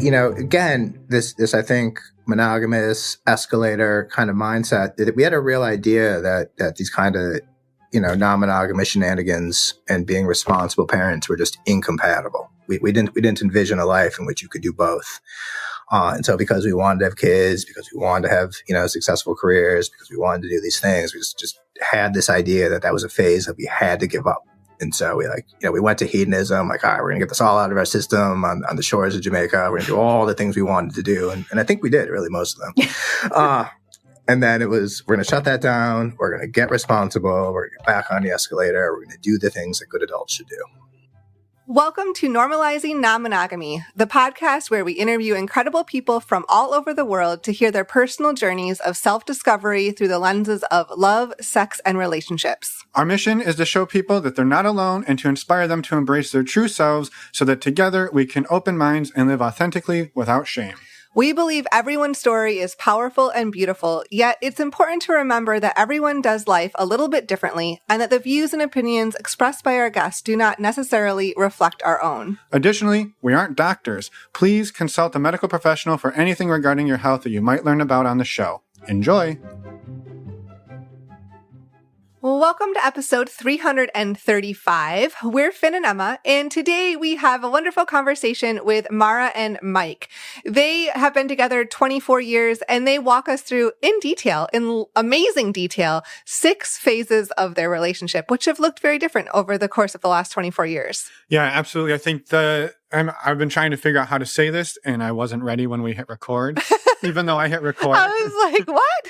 again, this I think monogamous escalator kind of mindset, that we had a real idea that these kind of, non-monogamous shenanigans and being responsible parents were just incompatible. We didn't envision a life in which you could do both. And so because we wanted to have kids, because we wanted to have, successful careers, because we wanted to do these things, we just had this idea that was a phase that we had to give up. And so we went to hedonism, like, all right, we're going to get this all out of our system on the shores of Jamaica. We're going to do all the things we wanted to do. And I think we did, really, most of them. And then it was, we're going to shut that down. We're going to get responsible. We're going to get back on the escalator. We're going to do the things that good adults should do. Welcome to Normalizing Non-Monogamy, the podcast where we interview incredible people from all over the world to hear their personal journeys of self-discovery through the lenses of love, sex, and relationships. Our mission is to show people that they're not alone and to inspire them to embrace their true selves so that together we can open minds and live authentically without shame. We believe everyone's story is powerful and beautiful, yet it's important to remember that everyone does life a little bit differently and that the views and opinions expressed by our guests do not necessarily reflect our own. Additionally, we aren't doctors. Please consult a medical professional for anything regarding your health that you might learn about on the show. Enjoy! Well, welcome to episode 335. We're Finn and Emma, and today we have a wonderful conversation with Mara and Mike. They have been together 24 years, and they walk us through in amazing detail, 6 phases of their relationship, which have looked very different over the course of the last 24 years. Yeah, absolutely. I think I've been trying to figure out how to say this, and I wasn't ready when we hit record. Even though I hit record. I was like, what?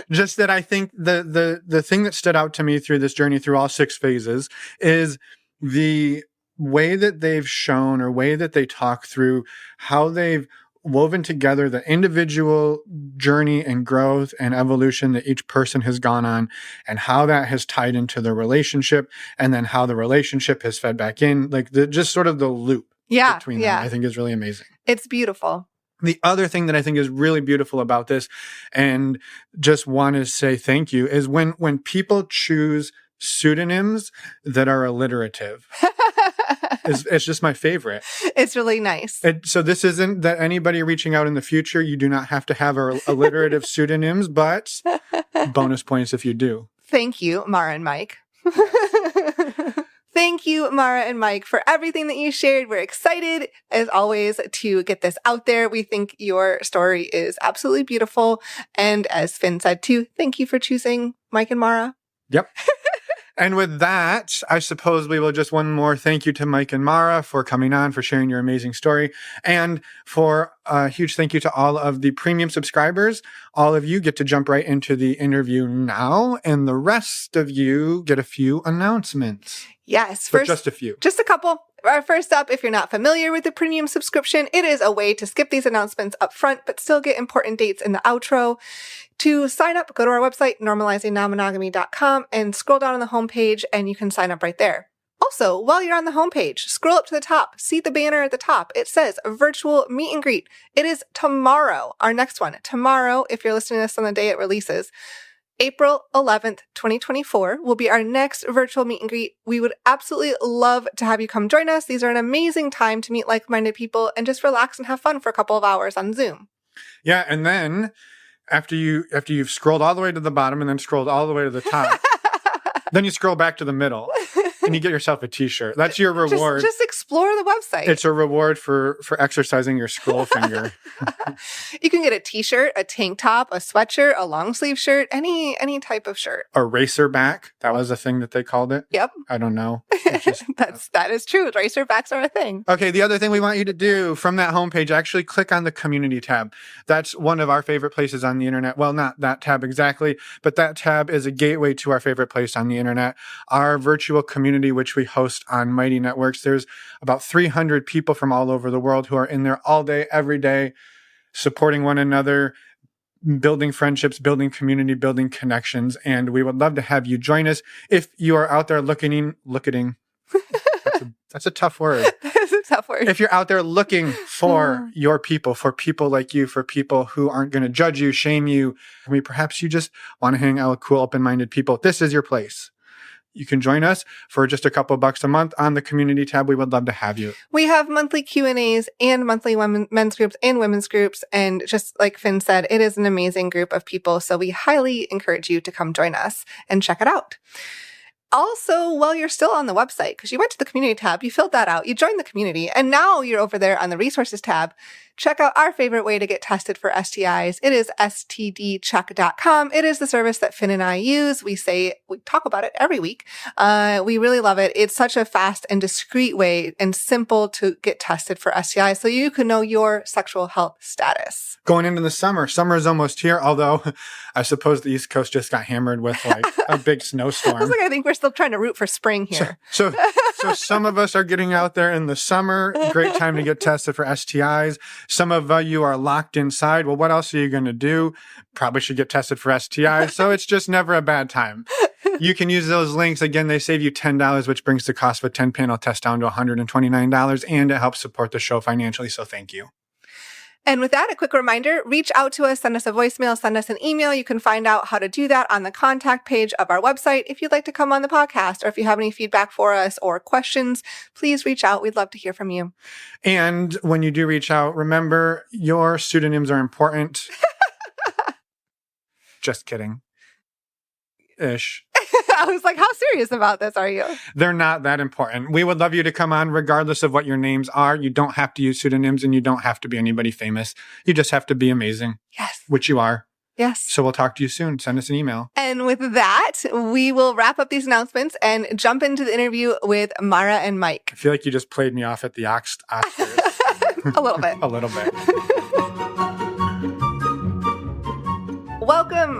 Just that I think the thing that stood out to me through this journey, through all 6 phases, is the way that they've shown, or way that they talk through how they've woven together the individual journey and growth and evolution that each person has gone on, and how that has tied into the relationship, and then how the relationship has fed back in, just sort of the loop between them, I think is really amazing. It's beautiful. The other thing that I think is really beautiful about this, and just want to say thank you, is when people choose pseudonyms that are alliterative. It's just my favorite. It's really nice. So this isn't that anybody reaching out in the future, you do not have to have alliterative pseudonyms, but bonus points if you do. Thank you, Mara and Mike. Thank you, Mara and Mike, for everything that you shared. We're excited, as always, to get this out there. We think your story is absolutely beautiful. And as Finn said, too, thank you for choosing Mike and Mara. Yep. And with that, I suppose we will just one more thank you to Mike and Mara for coming on, for sharing your amazing story, and for a huge thank you to all of the premium subscribers. All of you get to jump right into the interview now, and the rest of you get a few announcements. Yes. Just a few. Just a couple. First up, if you're not familiar with the premium subscription, it is a way to skip these announcements up front, but still get important dates in the outro. To sign up, go to our website, normalizingnonmonogamy.com, and scroll down on the homepage, and you can sign up right there. Also, while you're on the homepage, scroll up to the top, see the banner at the top. It says virtual meet and greet. It is tomorrow, our next one. Tomorrow, if you're listening to this on the day it releases, April 11th, 2024 will be our next virtual meet and greet. We would absolutely love to have you come join us. These are an amazing time to meet like-minded people and just relax and have fun for a couple of hours on Zoom. Yeah, and then after you've scrolled all the way to the bottom and then scrolled all the way to the top, then you scroll back to the middle and you get yourself a t-shirt. That's your reward. Just explore the website. It's a reward for exercising your scroll finger. You can get a t-shirt, a tank top, a sweatshirt, a long sleeve shirt, any type of shirt. A racerback. That was a thing that they called it. Yep. I don't know. That is true. Racerbacks are a thing. Okay. The other thing we want you to do from that homepage, actually click on the community tab. That's one of our favorite places on the internet. Well, not that tab exactly, but that tab is a gateway to our favorite place on the internet, our virtual community, which we host on Mighty Networks. There's about 300 people from all over the world who are in there all day, every day, supporting one another, building friendships, building community, building connections. And we would love to have you join us. If you are out there looking, that's a tough word. That's a tough word. If you're out there looking for your people, for people like you, for people who aren't going to judge you, shame you, perhaps you just want to hang out with cool, open-minded people, this is your place. you can join us for just a couple bucks a month on the community tab. We would love to have you. We have monthly Q&As and monthly men's groups and women's groups. And just like Finn said, it is an amazing group of people. So we highly encourage you to come join us and check it out. Also, while you're still on the website, because you went to the community tab, you filled that out, you joined the community, and now you're over there on the resources tab, check out our favorite way to get tested for STIs. It is stdcheck.com. It is the service that Finn and I use. We talk about it every week. We really love it. It's such a fast and discreet way and simple to get tested for STIs so you can know your sexual health status. Going into the summer is almost here, although I suppose the East Coast just got hammered with like a big snowstorm. I think we're still trying to root for spring here. So some of us are getting out there in the summer. Great time to get tested for STIs. Some of you are locked inside. Well, what else are you going to do? Probably should get tested for STIs. So it's just never a bad time. You can use those links. Again, they save you $10, which brings the cost of a 10-panel test down to $129, and it helps support the show financially. So thank you. And with that, a quick reminder, reach out to us, send us a voicemail, send us an email. You can find out how to do that on the contact page of our website. If you'd like to come on the podcast or if you have any feedback for us or questions, please reach out. We'd love to hear from you. And when you do reach out, remember your pseudonyms are important. Just kidding. Ish. I was like, how serious about this are you? They're not that important. We would love you to come on regardless of what your names are. You don't have to use pseudonyms and you don't have to be anybody famous. You just have to be amazing. Yes. Which you are. Yes. So we'll talk to you soon. Send us an email. And with that, we will wrap up these announcements and jump into the interview with Mara and Mike. I feel like you just played me off at the Oscars. A little bit. A little bit.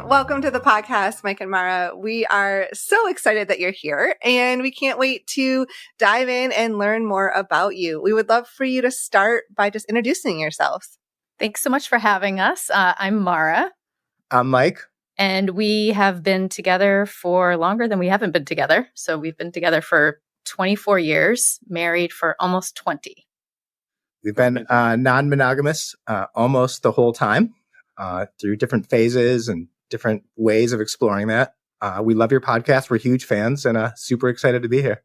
Welcome to the podcast, Mike and Mara. We are so excited that you're here and we can't wait to dive in and learn more about you. We would love for you to start by just introducing yourselves. Thanks so much for having us. I'm Mara. I'm Mike. And we have been together for longer than we haven't been together. So we've been together for 24 years, married for almost 20. We've been non-monogamous almost the whole time. Through different phases and different ways of exploring that. We love your podcast. We're huge fans and super excited to be here.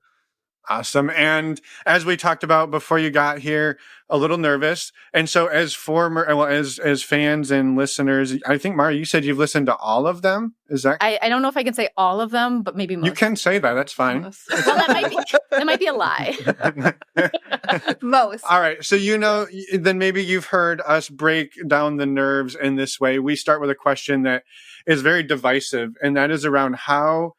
Awesome. And as we talked about before you got here, a little nervous. And so as fans and listeners, I think, Mara, you said you've listened to all of them. Is that? I don't know if I can say all of them, but maybe most. You can say that. That's fine. Well, that might be a lie. Most. All right. So, then maybe you've heard us break down the nerves in this way. We start with a question that is very divisive, and that is around how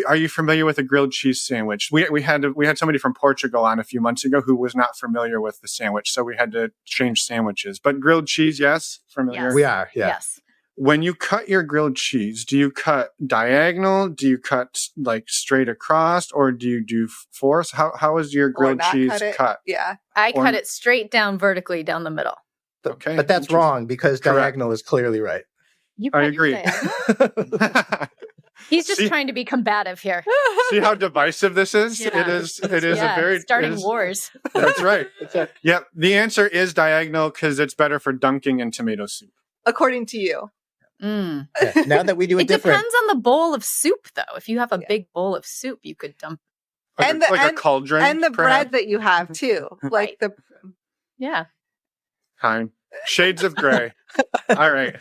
are you familiar with a grilled cheese sandwich? We had somebody from Portugal on a few months ago who was not familiar with the sandwich, so we had to change sandwiches. But grilled cheese, yes, familiar. Yes. We are, yeah. Yes. When you cut your grilled cheese, do you cut diagonal? Do you cut like straight across, or do you do force? How is your grilled cheese cut? Yeah, I cut it straight down vertically down the middle. Okay, but that's wrong because diagonal is clearly right. I agree. He's just trying to be combative here. See how divisive this is? Yeah. It is a very starting wars. That's right. Yep. The answer is diagonal because it's better for dunking in tomato soup. According to you. Mm. Yeah, now that we do it different. Depends on the bowl of soup, though. If you have a big bowl of soup, you could dump. A cauldron. And the perhaps? bread that you have, too. Like the... Yeah. Fine. Shades of gray. All right.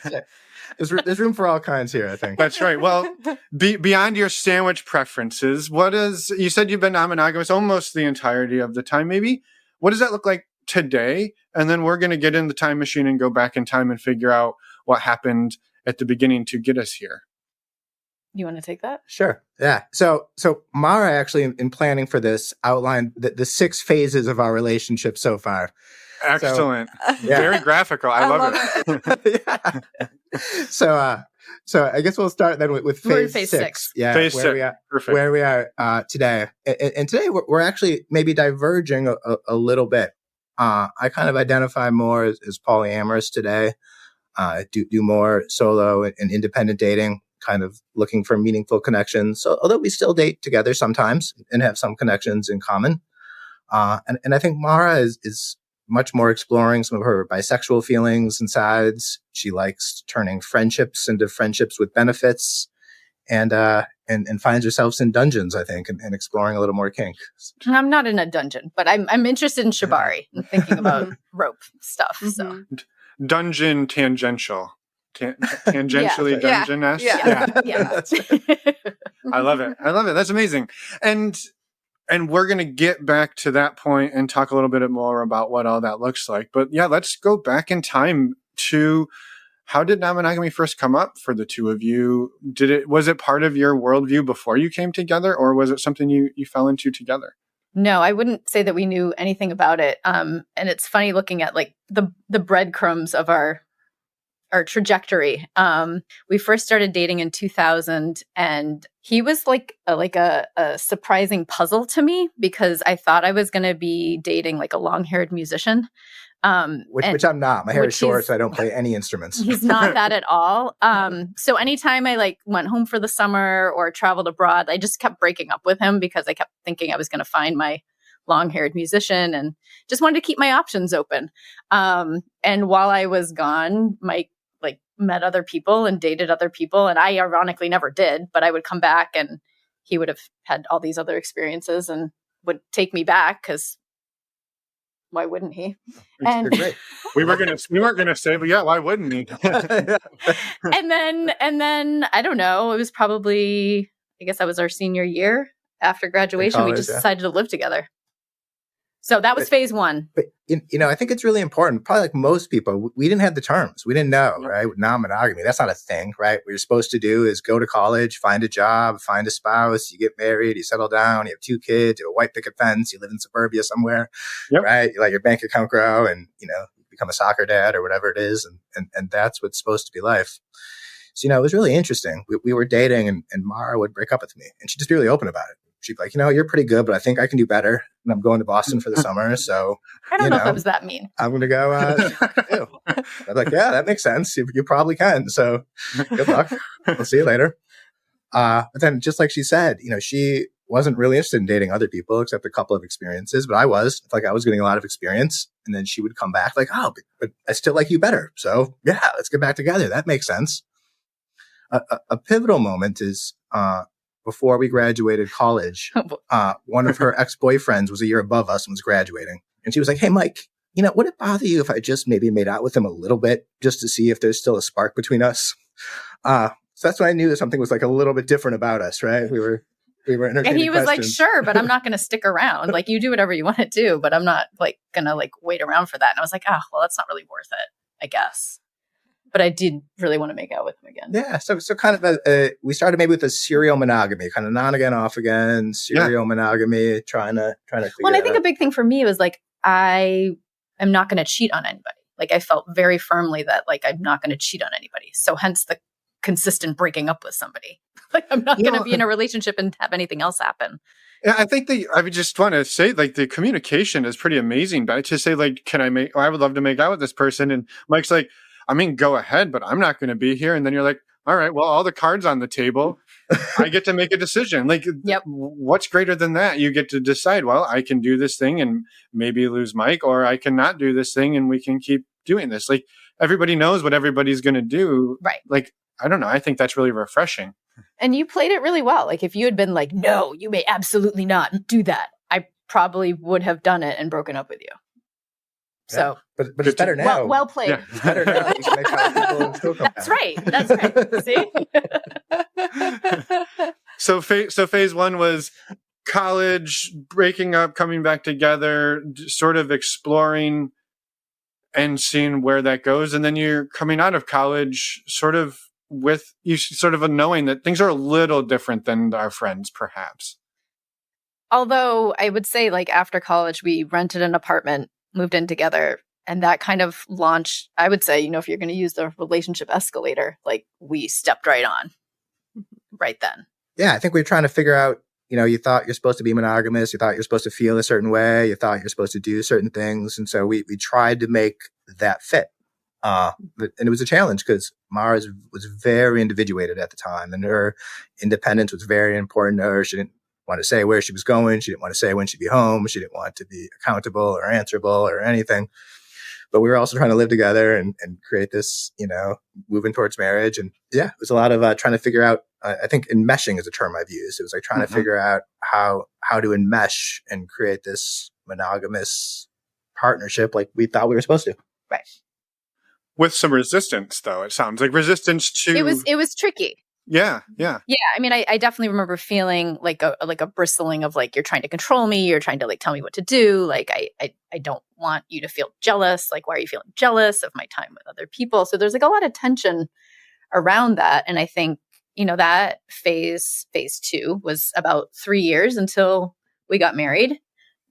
There's room for all kinds here, I think. That's right. Well, beyond your sandwich preferences, you said you've been non-monogamous almost the entirety of the time, maybe? What does that look like today? And then we're going to get in the time machine and go back in time and figure out what happened at the beginning to get us here. You want to take that? Sure. Yeah. So Mara actually, in planning for this, outlined the 6 phases of our relationship so far. Excellent. Very graphical. I love it. Yeah. So I guess we'll start then with phase 6. Yeah. Phase 6. Perfect. Where we are today. And today we're actually maybe diverging a little bit. I kind of identify more as polyamorous today. Do more solo and independent dating, kind of looking for meaningful connections. So although we still date together sometimes and have some connections in common. And I think Mara is much more exploring some of her bisexual feelings and sides. She likes turning friendships into friendships with benefits and finds herself in dungeons, I think, and exploring a little more kink. I'm not in a dungeon, but I'm interested in shibari and thinking about rope stuff. So dungeon tangential. Tangentially Yeah. dungeon-esque. Yeah. I love it. That's amazing. And we're going to get back to that point and talk a little bit more about what all that looks like. But yeah, let's go back in time to how did non-monogamy first come up for the two of you? Was it part of your worldview before you came together, or was it something you fell into together? No, I wouldn't say that we knew anything about it. And it's funny looking at like the breadcrumbs of our trajectory. We first started dating in 2000, and he was like a surprising puzzle to me because I thought I was going to be dating like a long-haired musician. Which I'm not. My hair is short, so I don't play any instruments. He's not that at all. So anytime I like went home for the summer or traveled abroad, I just kept breaking up with him because I kept thinking I was going to find my long-haired musician and just wanted to keep my options open. And while I was gone, Mike like met other people and dated other people, and I ironically never did, but I would come back and he would have had all these other experiences and would take me back because why wouldn't he? You're great. we weren't gonna say, but yeah, why wouldn't he? and then I don't know. It was probably, I guess that was our senior year after graduation. College, we just decided to live together. So that was phase one. But, I think it's really important. Probably like most people, we didn't have the terms. We didn't know, right? With non-monogamy, that's not a thing, right? What you're supposed to do is go to college, find a job, find a spouse, you get married, you settle down, you have 2 kids, you have a white picket fence, you live in suburbia somewhere, right? You let your bank account grow and, become a soccer dad or whatever it is. And that's what's supposed to be life. So, it was really interesting. We were dating and Mara would break up with me and she'd just be really open about it. She'd be like, you're pretty good, but I think I can do better. And I'm going to Boston for the summer. So I don't know if that was that mean. I'm going to go. I'm like, yeah, that makes sense. You probably can. So good luck. We'll see you later. But then just like she said, she wasn't really interested in dating other people except a couple of experiences, but I was. Like I was getting a lot of experience. And then she would come back like, oh, but I still like you better. So yeah, let's get back together. That makes sense. A pivotal moment is, before we graduated college, one of her ex-boyfriends was a year above us and was graduating. And she was like, hey, Mike, would it bother you if I just maybe made out with him a little bit just to see if there's still a spark between us? So that's when I knew that something was like a little bit different about us, right? We were entertaining And he was questions. like, sure, but I'm not going to stick around. Like, you do whatever you want to do, but I'm not like going to like wait around for that. And I was like, well, that's not really worth it, I guess. But I did really want to make out with him again. Yeah. So kind of we started maybe with a serial monogamy, kind of on again, off again, serial monogamy, trying to figure Well, and I think out. a big thing for me was like, I am not going to cheat on anybody. Like I felt very firmly that like, I'm not going to cheat on anybody. So hence the consistent breaking up with somebody. Like I'm not going to be in a relationship and have anything else happen. Yeah, I think I would just want to say like the communication is pretty amazing. But to say like, I would love to make out with this person. And Mike's like, go ahead, but I'm not going to be here. And then you're like, all right, well, all the cards on the table, I get to make a decision. Like, what's greater than that? You get to decide, well, I can do this thing and maybe lose Mike, or I cannot do this thing and we can keep doing this. Like, everybody knows what everybody's going to do. Right. Like, I don't know. I think that's really refreshing. And you played it really well. Like, if you had been like, no, you may absolutely not do that, I probably would have done it and broken up with you. So, but it's better now. Well played. Yeah. It's better now. You can make out with people and still come That's back. right. See? So phase one was college, breaking up, coming back together, sort of exploring and seeing where that goes. And then you're coming out of college sort of with you sort of a knowing that things are a little different than our friends, perhaps. Although I would say like after college, we rented an apartment, moved in together, and that kind of launched, I would say, if you're going to use the relationship escalator, like we stepped right on right then. Yeah, I think we were trying to figure out, you thought you're supposed to be monogamous. You thought you're supposed to feel a certain way. You thought you're supposed to do certain things. And so we tried to make that fit. And it was a challenge because Mara was very individuated at the time, and her independence was very important to her. She didn't want to say where she was going. She didn't want to say when she'd be home. She didn't want to be accountable or answerable or anything. But we were also trying to live together and create this, moving towards marriage. And yeah, it was a lot of trying to figure out I think enmeshing is a term I've used. It was like trying to figure out how to enmesh and create this monogamous partnership like we thought we were supposed to. Right. With some resistance, though. It sounds like resistance to. It was tricky. Yeah. I mean, I definitely remember feeling like a bristling of like, you're trying to control me, you're trying to like tell me what to do. Like, I don't want you to feel jealous. Like, why are you feeling jealous of my time with other people? So there's like a lot of tension around that. And I think, that phase 2 was about 3 years until we got married.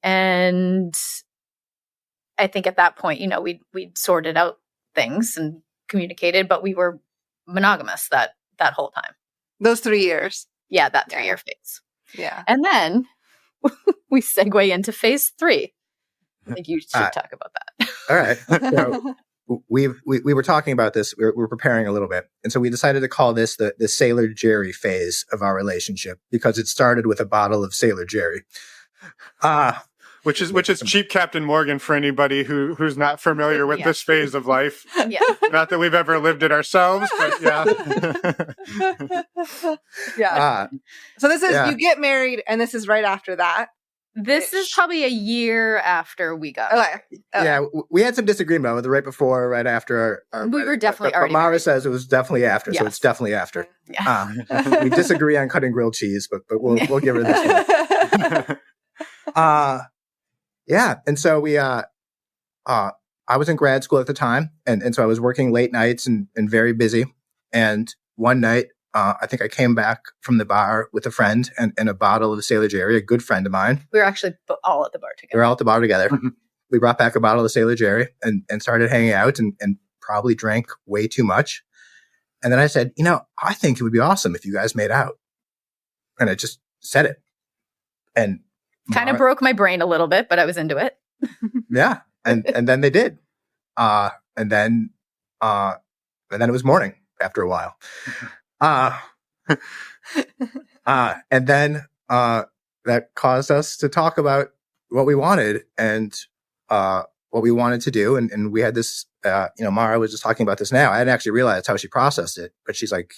And I think at that point, we'd sorted out things and communicated, but we were monogamous that whole time. Those 3 years. Yeah, that 3-year phase. Yeah. And then we segue into phase 3. I think you should talk about that. All right. So we were talking about this. We were preparing a little bit. And so we decided to call this the Sailor Jerry phase of our relationship because it started with a bottle of Sailor Jerry. Which is cheap Captain Morgan for anybody who's not familiar with this phase of life. Yeah. Not that we've ever lived it ourselves, but yeah. Yeah. So this is, you get married and this is right after that. This is probably a year after we got married. Yeah, we had some disagreement with it right before or right after. We were definitely but already Mara married. says it was definitely after, so it's definitely after. Yeah. We disagree on cutting grilled cheese, but we'll give her this one. Yeah, and so we I was in grad school at the time, and so I was working late nights and very busy. And one night, I think I came back from the bar with a friend and a bottle of Sailor Jerry, a good friend of mine. We were actually all at the bar together. We were all at the bar together. We brought back a bottle of Sailor Jerry and started hanging out and probably drank way too much. And then I said, I think it would be awesome if you guys made out. And I just said it. And kind of broke my brain a little bit, but I was into it. Yeah. And then they did. And then it was morning after a while. And then that caused us to talk about what we wanted and what we wanted to do. And we had this, Mara was just talking about this now. I hadn't actually realized how she processed it, but she's like,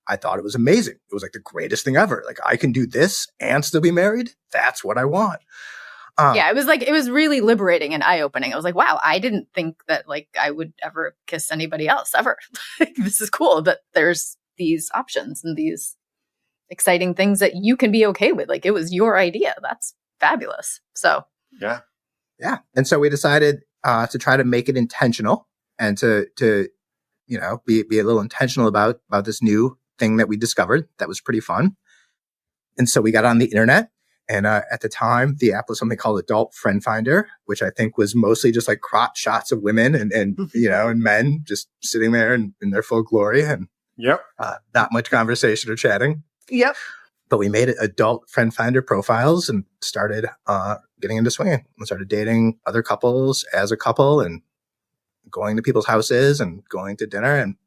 I thought it was amazing. It was like the greatest thing ever. Like, I can do this and still be married. That's what I want. It was really liberating and eye-opening. I was like, wow, I didn't think that like I would ever kiss anybody else ever. This is cool that there's these options and these exciting things that you can be okay with. Like, it was your idea. That's fabulous. So yeah. And so we decided to try to make it intentional and to be a little intentional about this new thing that we discovered that was pretty fun. And so we got on the internet, and at the time, the app was something called Adult Friend Finder, which I think was mostly just like crotch shots of women and men just sitting there in their full glory and not much conversation or chatting. Yep. But we made it Adult Friend Finder profiles and started getting into swinging and started dating other couples as a couple and going to people's houses and going to dinner. And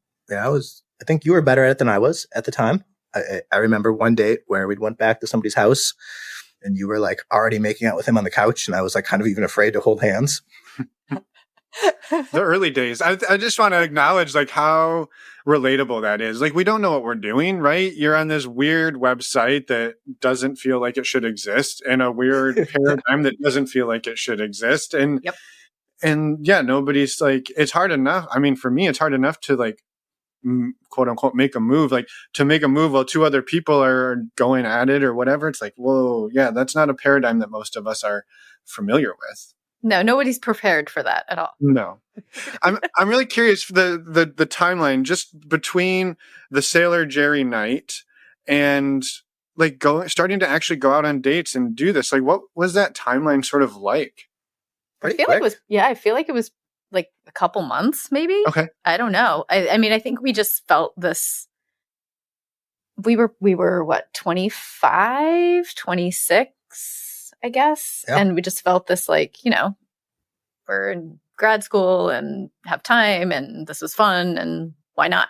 I think you were better at it than I was at the time. I remember one date where we went back to somebody's house and you were like already making out with him on the couch. And I was like kind of even afraid to hold hands. The early days. I just want to acknowledge like how relatable that is. Like, we don't know what we're doing, right? You're on this weird website that doesn't feel like it should exist in a weird paradigm that doesn't feel like it should exist. And, nobody's like, it's hard enough. I mean, for me, it's hard enough to like, quote unquote, make a move, like to make a move while two other people are going at it or whatever. It's like, whoa, yeah, that's not a paradigm that most of us are familiar with. No, nobody's prepared for that at all. No. I'm really curious for the timeline just between the Sailor Jerry night and like starting to actually go out on dates and do this. Like, what was that timeline sort of like? I feel like it was like a couple months, maybe. Okay. I don't know. I mean, I think we just felt this. We were what, 25, 26, I guess. Yeah. And we just felt this like, we're in grad school and have time and this was fun and why not?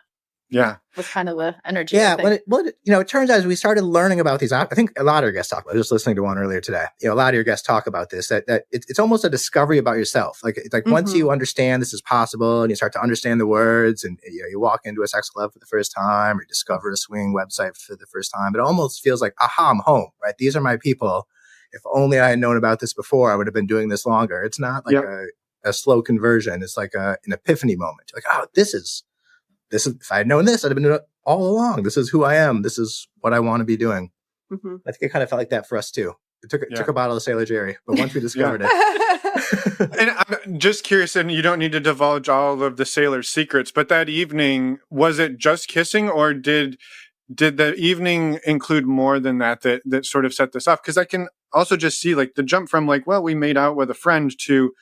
Yeah. was kind of the energy. Yeah, I think. it turns out as we started learning about these, I think a lot of your guests talk about it. I was just listening to one earlier today. A lot of your guests talk about this, that it's almost a discovery about yourself. Like, it's like once you understand this is possible and you start to understand the words and, you walk into a sex club for the first time or you discover a swinging website for the first time, it almost feels like, aha, I'm home, right? These are my people. If only I had known about this before, I would have been doing this longer. It's not like a slow conversion. It's like an epiphany moment. You're like, oh, this is, if I had known this, I'd have been doing it all along. This is who I am. This is what I want to be doing. Mm-hmm. I think it kind of felt like that for us too. It took a bottle of Sailor Jerry, but once we discovered it. And I'm just curious, and you don't need to divulge all of the sailor's secrets, but that evening, was it just kissing, or did the evening include more than that sort of set this off? Because I can also just see like the jump from like, well, we made out with a friend to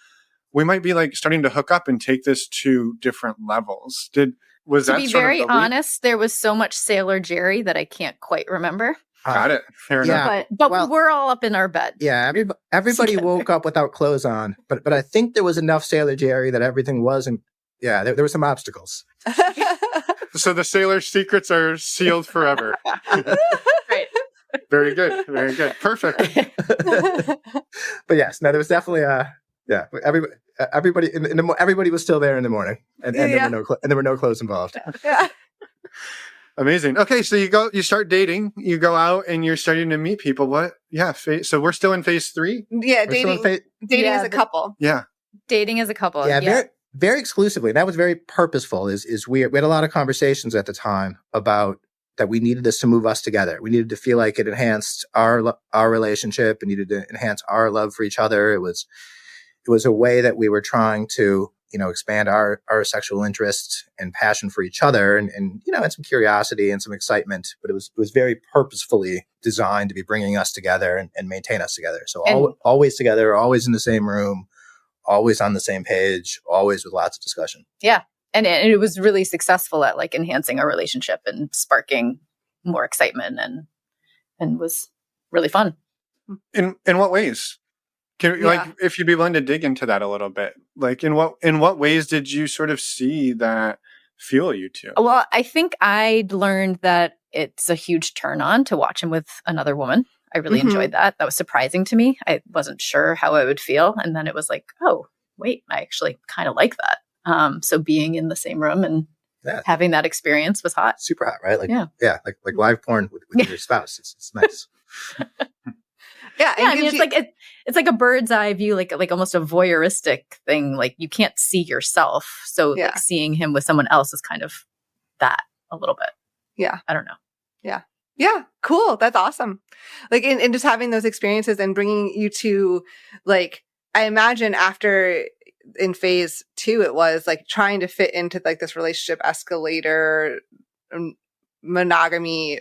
we might be like starting to hook up and take this to different levels. To be very honest, there was so much Sailor Jerry that I can't quite remember. Got it. Fair enough. But we were all up in our bed. Yeah, everybody woke up without clothes on. But I think there was enough Sailor Jerry that everything wasn't. Yeah, there were some obstacles. So the sailor's secrets are sealed forever. Right. Very good. Very good. Perfect. But yes, no, there was definitely everybody everybody was still there in the morning, and there were no clothes involved. Yeah. Amazing. Okay, so you start dating, you go out, and you're starting to meet people. What? Yeah. So we're still in phase 3. Yeah, dating as a couple. Yeah, dating as a couple. Yeah, very, very exclusively. That was very purposeful. Is we had a lot of conversations at the time about that we needed this to move us together. We needed to feel like it enhanced our relationship and needed to enhance our love for each other. It was a way that we were trying to, expand our sexual interest and passion for each other and some curiosity and some excitement, but it was very purposefully designed to be bringing us together and maintain us together. So always together, always in the same room, always on the same page, always with lots of discussion. Yeah. And it was really successful at like enhancing our relationship and sparking more excitement and was really fun. In what ways? Like, if you'd be willing to dig into that a little bit, like in what ways did you sort of see that fuel you two? Well, I think I'd learned that it's a huge turn on to watch him with another woman. I really enjoyed that. That was surprising to me. I wasn't sure how I would feel. And then it was like, oh, wait, I actually kind of like that. So being in the same room and having that experience was hot. Super hot, right? Like live porn with your spouse. It's nice. Yeah, I mean, it's like a bird's eye view, like almost a voyeuristic thing. Like you can't see yourself, so like seeing him with someone else is kind of that a little bit. Yeah, I don't know. Yeah, cool. That's awesome. Like in just having those experiences and bringing you to, like, I imagine after in phase 2, it was like trying to fit into like this relationship escalator monogamy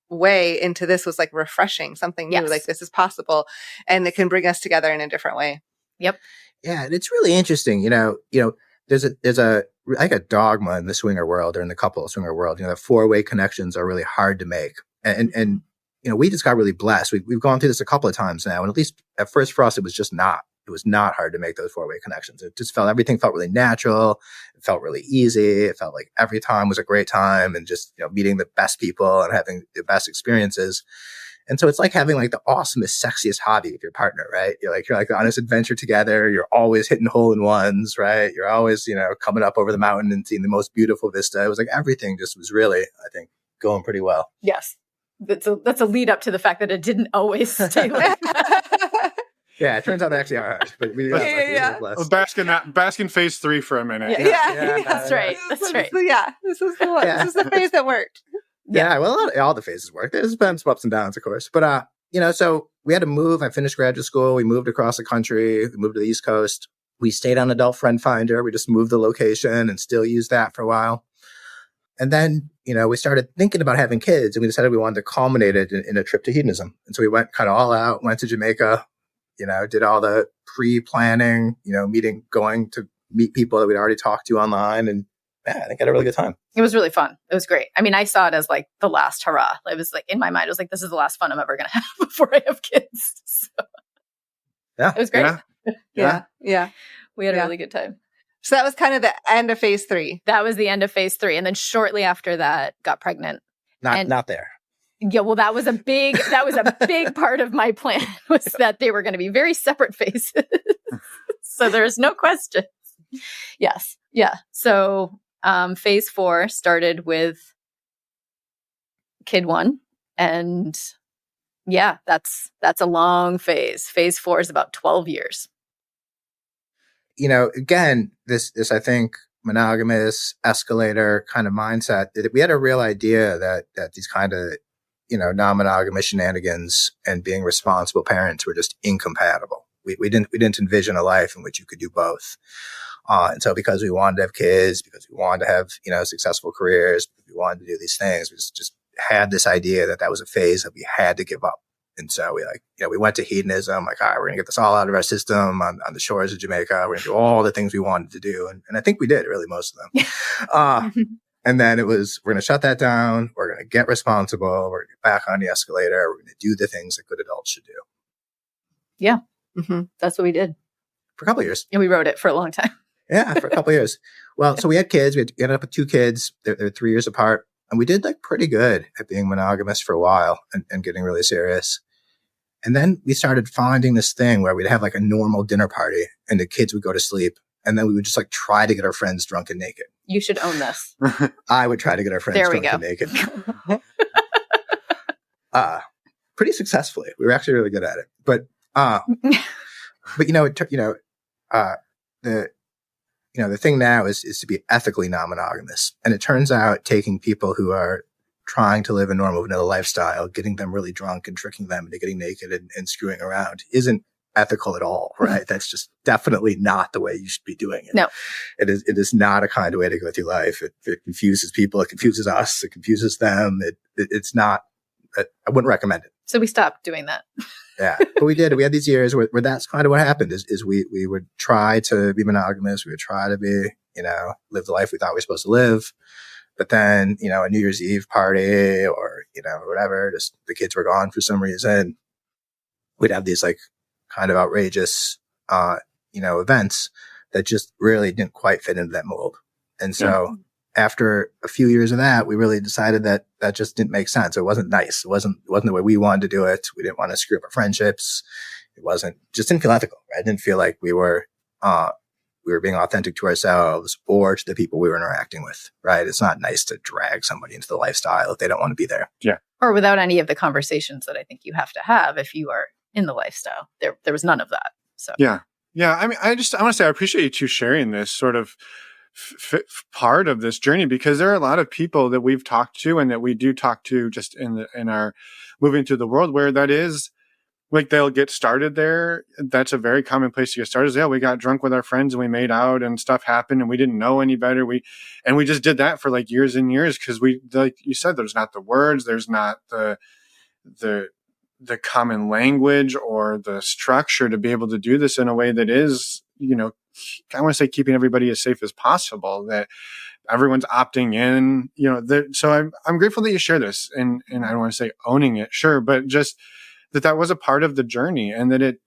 way into this was like refreshing, something new. Like this is possible and it can bring us together in a different way. Yep. Yeah, and it's really interesting. There's a dogma in the swinger world or in the couple swinger world. The 4-way connections are really hard to make, and we just got really blessed. We've gone through this a couple of times now, and at least at first for us, it was not hard to make those 4-way connections. It just everything felt really natural. It felt really easy. It felt like every time was a great time and just, meeting the best people and having the best experiences. And so it's like having like the awesomest, sexiest hobby with your partner, right? You're like on this adventure together. You're always hitting hole-in-ones, right? You're always, coming up over the mountain and seeing the most beautiful vista. It was like everything just was really, I think, going pretty well. Yes. That's a lead up to the fact that it didn't always stay like that. Yeah, it turns out they actually are hard. But Well, bask in phase 3 for a minute. Yeah. That's right. That's right. This is the one. This is the phase that worked. Yeah, well, all the phases worked. There's been some ups and downs, of course. But, so we had to move. I finished graduate school. We moved across the country. We moved to the East Coast. We stayed on Adult Friend Finder. We just moved the location and still used that for a while. And then, we started thinking about having kids, and we decided we wanted to culminate it in a trip to hedonism. And so we went kind of all out, went to Jamaica, did all the pre-planning, going to meet people that we'd already talked to online. And I think I had a really good time. It was really fun. It was great. I mean, I saw it as like the last hurrah. It was like in my mind, it was like, this is the last fun I'm ever going to have before I have kids. So, yeah. It was great. Yeah. We had a really good time. So that was kind of the end of phase 3. That was the end of phase 3. And then shortly after that, got pregnant. Not there. Yeah, well, that was a big part of my plan, was that they were going to be very separate phases. So there's no question. Yes. Yeah. So phase 4 started with kid 1. And yeah, that's a long phase. Phase 4 is about 12 years. Again, this I think monogamous escalator kind of mindset, we had a real idea that these kind of non-monogamous shenanigans and being responsible parents were just incompatible. We didn't envision a life in which you could do both. And so because we wanted to have kids, because we wanted to have, successful careers, we wanted to do these things, we just had this idea that was a phase that we had to give up. And so we went to hedonism, like, all right, we're going to get this all out of our system on the shores of Jamaica. We're going to do all the things we wanted to do. And I think we did, really, most of them. And then it was, we're going to shut that down. We're going to get responsible. We're going to get back on the escalator. We're going to do the things that good adults should do. Yeah. Mm-hmm. That's what we did. For a couple of years. And we wrote it for a long time. Yeah, for a couple of years. Well, so we had kids. We ended up with 2 kids. They're 3 years apart. And we did pretty good at being monogamous for a while and getting really serious. And then we started finding this thing where we'd have a normal dinner party and the kids would go to sleep. And then we would just try to get our friends drunk and naked. You should own this. I would try to get our friends drunk and naked. Pretty successfully. We were actually really good at it. But the thing now is to be ethically non-monogamous. And it turns out taking people who are trying to live a normal vanilla lifestyle, getting them really drunk and tricking them into getting naked and screwing around isn't ethical at all, right? That's just definitely not the way you should be doing it. No. It is not a kind of way to go through life. It confuses people. It confuses us. It confuses them. It's not, I wouldn't recommend it. So we stopped doing that. Yeah. But we did. We had these years where that's kind of what happened is we would try to be monogamous. We would try to be, live the life we thought we were supposed to live. But then, a New Year's Eve party or, whatever, just the kids were gone for some reason. We'd have these kind of outrageous, events that just really didn't quite fit into that mold. And so after a few years of that, we really decided that just didn't make sense. It wasn't nice. It wasn't the way we wanted to do it. We didn't want to screw up our friendships. Just didn't feel ethical. Right? I didn't feel like we were being authentic to ourselves or to the people we were interacting with, right? It's not nice to drag somebody into the lifestyle if they don't want to be there. Yeah. Or without any of the conversations that I think you have to have if you are in the lifestyle. There was none of that. So yeah. I mean, I want to say I appreciate you sharing this sort of part of this journey, because there are a lot of people that we've talked to and that we do talk to just in our moving through the world where that is they'll get started there. That's a very common place to get started. Yeah, we got drunk with our friends and we made out and stuff happened and we didn't know any better. We just did that for years and years because we, like you said, there's not the words, there's not the common language or the structure to be able to do this in a way that is, I want to say keeping everybody as safe as possible, that everyone's opting in, so I'm grateful that you share this and I don't want to say owning it, sure, but just that was a part of the journey and that it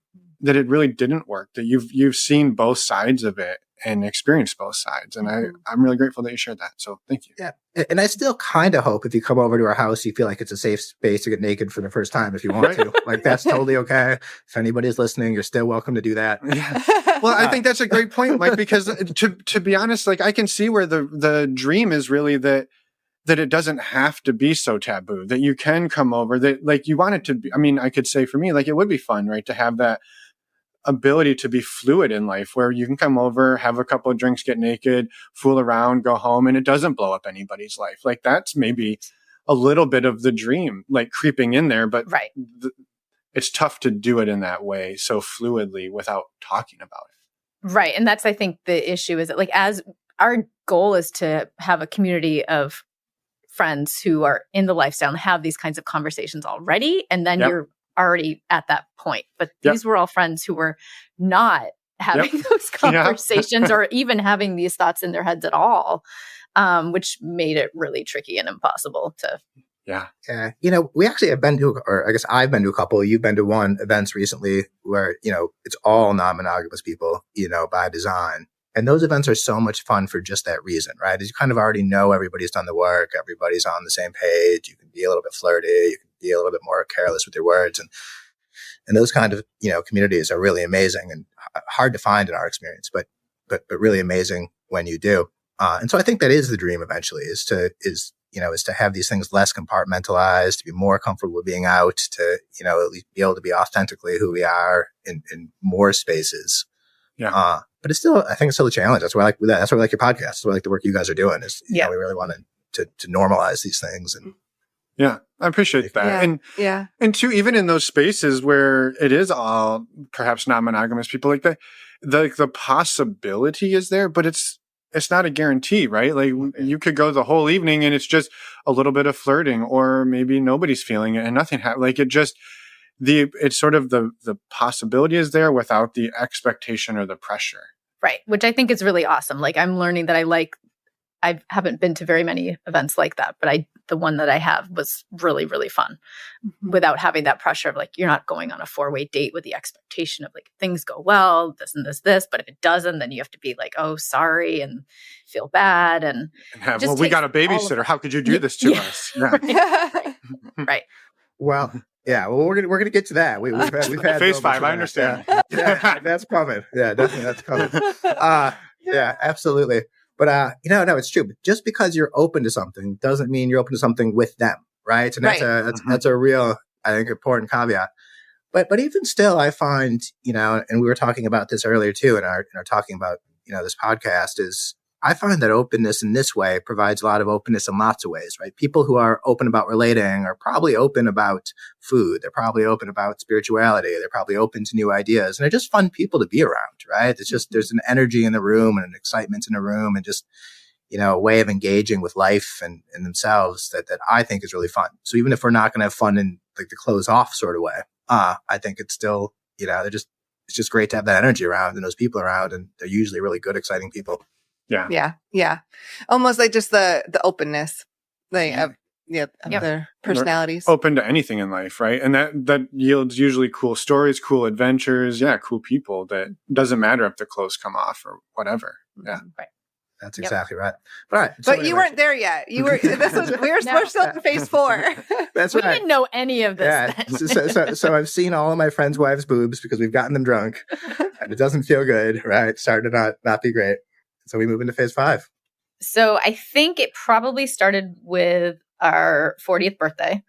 really didn't work, that you've seen both sides of it and experienced both sides. And I'm really grateful that you shared that. So thank you. Yeah. And I still kind of hope if you come over to our house, you feel like it's a safe space to get naked for the first time if you want to. That's totally okay. If anybody's listening, you're still welcome to do that. Yeah. Well, I think that's a great point, Mike, because to be honest, I can see where the dream is really that it doesn't have to be so taboo, that you can come over, that you want it to be. I mean, I could say for me, it would be fun, right? To have that ability to be fluid in life where you can come over, have a couple of drinks, get naked, fool around, go home, and it doesn't blow up anybody's life. That's maybe a little bit of the dream, creeping in there, but right. It's tough to do it in that way so fluidly without talking about it. Right. And that's, I think, the issue is that as our goal is to have a community of friends who are in the lifestyle and have these kinds of conversations already. And then you're already at that point. But these were all friends who were not having those conversations or even having these thoughts in their heads at all, which made it really tricky and impossible to. Yeah. We actually have been to, or I guess I've been to a couple, you've been to one events recently where, it's all non-monogamous people, by design. And those events are so much fun for just that reason, right? You kind of already know everybody's done the work. Everybody's on the same page. You can be a little bit flirty. You can be a little bit more careless with your words. And those kind of, communities are really amazing and hard to find in our experience, but really amazing when you do. And so I think that is the dream eventually is to have these things less compartmentalized, to be more comfortable with being out, to, at least be able to be authentically who we are in more spaces. Yeah. But I think it's still a challenge. That's why I like that. That's why I like your podcast. That's why I like the work you guys are doing is, we really want to normalize these things. And yeah, I appreciate that. And too, even in those spaces where it is all perhaps non-monogamous people, like the possibility is there, but it's not a guarantee, right? Like you could go the whole evening and it's just a little bit of flirting, or maybe nobody's feeling it and nothing happened. Like it's sort of the possibility is there without the expectation or the pressure. Right. Which I think is really awesome. Like I'm learning that I haven't been to very many events like that, but the one that I have was really, really fun without having that pressure of like, you're not going on a 4-way date with the expectation of like, things go well, this and this, but if it doesn't, then you have to be like, oh, sorry, and feel bad. And we got a babysitter. How could you do this to us? Yeah. Right. Well, yeah. Well, we're gonna get to that. We've had phase 5. I understand. Yeah, that's coming. Yeah, definitely that's coming. Yeah, absolutely. But no, it's true. But just because you're open to something doesn't mean you're open to something with them, right? And that's a real, I think, important caveat. But even still, I find, and we were talking about this earlier too, in our talking about this podcast is. I find that openness in this way provides a lot of openness in lots of ways, right? People who are open about relating are probably open about food. They're probably open about spirituality. They're probably open to new ideas. And they're just fun people to be around, right? It's just, there's an energy in the room and an excitement in the room and just, a way of engaging with life and themselves that I think is really fun. So even if we're not going to have fun in like the close off sort of way, I think it's still, it's just great to have that energy around and those people around. And they're usually really good, exciting people. Yeah. Almost like just the openness, of their personalities. They're open to anything in life, right? And that yields usually cool stories, cool adventures, cool people. That doesn't matter if the clothes come off or whatever. Yeah, right. That's exactly right. All right. But you weren't there yet. You were. We're still in phase 4. That's we right. We didn't know any of this. Yeah. So I've seen all of my friends' wives' boobs because we've gotten them drunk, and it doesn't feel good, right? Started to not be great. So we move into phase 5. So I think it probably started with our 40th birthday.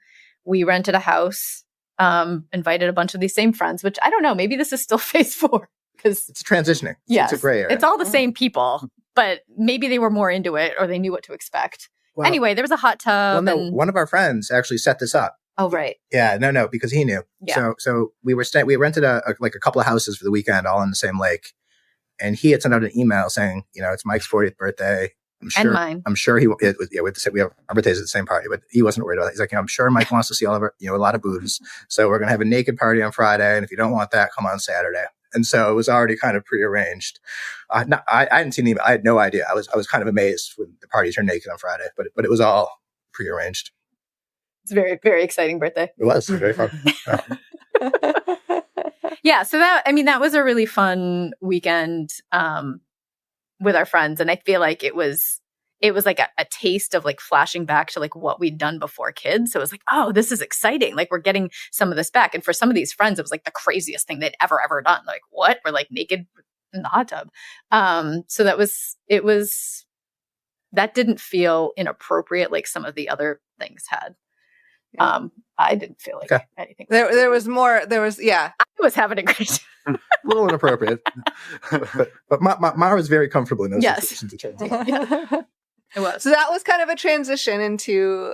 We rented a house, invited a bunch of these same friends, which I don't know, maybe this is still phase 4 because it's transitioning. Yes, it's a gray area. It's all the same people, but maybe they were more into it or they knew what to expect. Well, anyway, there was a hot tub. Well, no, one of our friends actually set this up. Oh, right. Yeah, no, because he knew. Yeah. So we rented a couple of houses for the weekend, all on the same lake. And he had sent out an email saying, it's Mike's 40th birthday. And mine. I'm sure we have our birthdays at the same party, but he wasn't worried about it. He's like, I'm sure Mike wants to see all of our, a lot of boobs. So we're going to have a naked party on Friday. And if you don't want that, come on Saturday. And so it was already kind of prearranged. I hadn't seen the email. I had no idea. I was kind of amazed when the party turned naked on Friday, but it was all prearranged. It's a very, very exciting birthday. It was very fun. Yeah, so that was a really fun weekend with our friends, and I feel like it was like a taste of like flashing back to like what we'd done before kids. So it was like, oh, this is exciting. Like we're getting some of this back. And for some of these friends, it was like the craziest thing they'd ever done. Like, what? We're like naked in the hot tub. So that didn't feel inappropriate like some of the other things had. I didn't feel like anything. There was more. I was having a great time. A little inappropriate. but Mara was very comfortable in those situations. It was. So that was kind of a transition into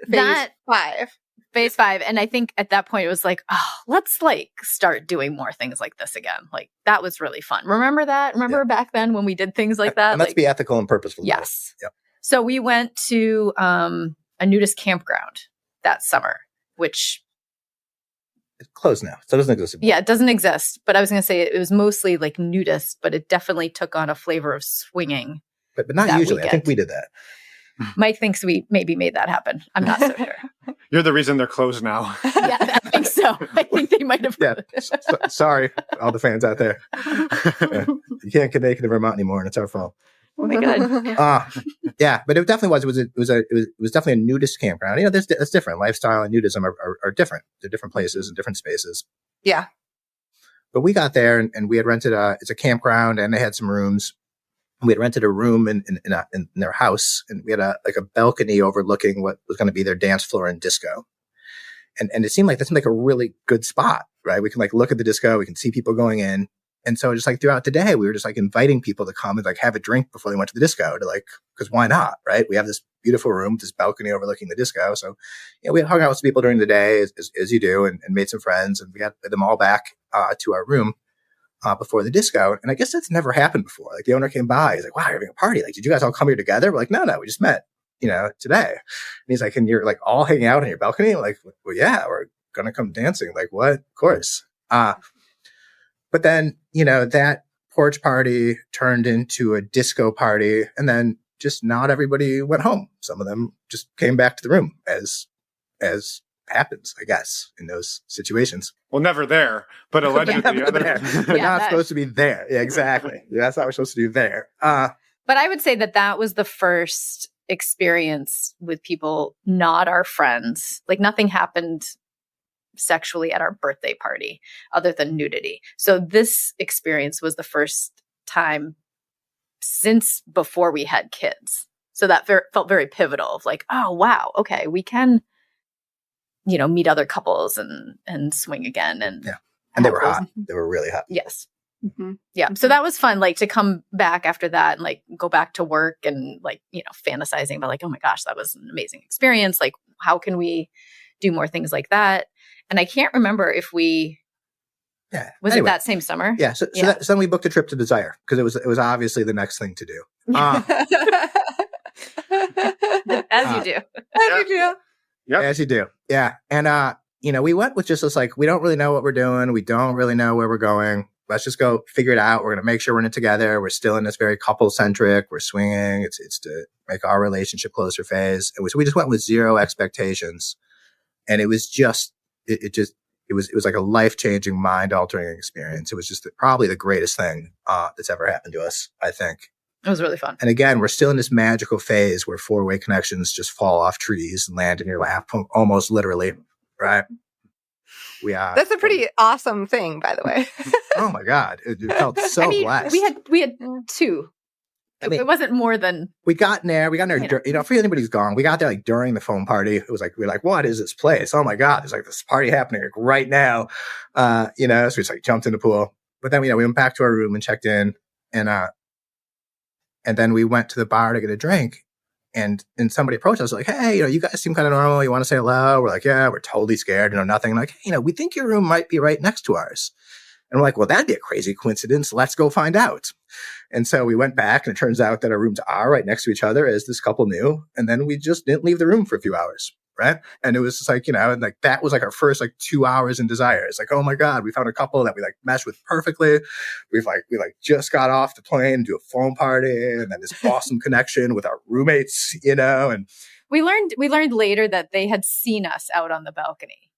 phase 5. Phase 5. And I think at that point it was like, oh, let's like start doing more things like this again. Like that was really fun. Remember that? Remember back then when we did things like that? And let's be ethical and purposeful. Yes. Yep. So we went to a nudist campground that summer, which it's closed now. So it doesn't exist anymore. Yeah, it doesn't exist. But I was going to say it was mostly like nudist, but it definitely took on a flavor of swinging. But not usually. Weekend. I think we did that. Mike thinks we maybe made that happen. I'm not so sure. You're the reason they're closed now. Yeah, think so. I think they might have. Yeah. Sorry, all the fans out there. You can't get naked in Vermont anymore, and it's our fault. Oh my God. Yeah, but it definitely was. It was definitely a nudist campground. You know, that's different. Lifestyle and nudism are different. They're different places and different spaces. Yeah. But we got there and we had rented it's a campground and they had some rooms. We had rented a room in their house, and we had a balcony overlooking what was going to be their dance floor and disco. And it seemed like a really good spot, right? We can like look at the disco, we can see people going in. And so just like throughout the day, we were just like inviting people to come and like have a drink before they went to the disco to like, cause why not? Right. We have this beautiful room, this balcony overlooking the disco. So, you know, we hung out with some people during the day as you do and made some friends, and we got them all back, to our room, before the disco. And I guess that's never happened before. Like the owner came by, he's like, wow, you're having a party. Like, did you guys all come here together? We're like, no, we just met, you know, today. And he's like, and you're like all hanging out on your balcony? I'm like, well, yeah, we're going to come dancing. Like, what? Of course. But then, you know, that porch party turned into a disco party, and then just not everybody went home. Some of them just came back to the room as happens, I guess, in those situations. Well, never there, but allegedly. They're not supposed to be there. Yeah, exactly. Yeah, that's not what we're supposed to do there. But I would say that was the first experience with people not our friends. Like nothing happened sexually at our birthday party other than nudity. So this experience was the first time since before we had kids. So that felt very pivotal of like, oh, wow, okay, we can, you know, meet other couples and swing again. And yeah, and they were hot. They were really hot. Yes. Mm-hmm. Yeah. So that was fun, like to come back after that and like go back to work and like, you know, fantasizing about like, oh my gosh, that was an amazing experience. Like, how can we do more things like that? And I can't remember if we, was it that same summer? Yeah. So then we booked a trip to Desire because it was obviously the next thing to do. As you do. As you do. Yep. As you do. Yeah. And, you know, we went with just this, like, we don't really know what we're doing. We don't really know where we're going. Let's just go figure it out. We're going to make sure we're in it together. We're still in this very couple-centric. We're swinging. It's to make our relationship closer phase. So we just went with zero expectations. And it was just, it was like a life-changing, mind-altering experience. It was just probably the greatest thing that's ever happened to us, I think. It was really fun. And again, we're still in this magical phase where four-way connections just fall off trees and land in your lap, almost literally, right? That's a pretty awesome thing, by the way. Oh my God. It felt so blessed. We had two. I mean, it wasn't more than we got in there, you know, for anybody's gone, we got there like during the phone party. It was like, we're like, what is this place? Oh my God, there's like this party happening like right now. You know, so we just like jumped in the pool. But then, you know, we went back to our room and checked in, and then we went to the bar to get a drink, and somebody approached us like, hey, you know, you guys seem kind of normal. You want to say hello? We're like, yeah, we're totally scared, you know, nothing. Like, hey, you know, we think your room might be right next to ours. And we're like, well, that'd be a crazy coincidence. Let's go find out. And so we went back, and it turns out that our rooms are right next to each other, as this couple knew. And then we just didn't leave the room for a few hours, right? And it was just like, you know, and like that was like our first like 2 hours in Desire. It's like, oh my God, we found a couple that we like meshed with perfectly. We just got off the plane to a phone party, and then this awesome connection with our roommates, you know. And we learned later that they had seen us out on the balcony.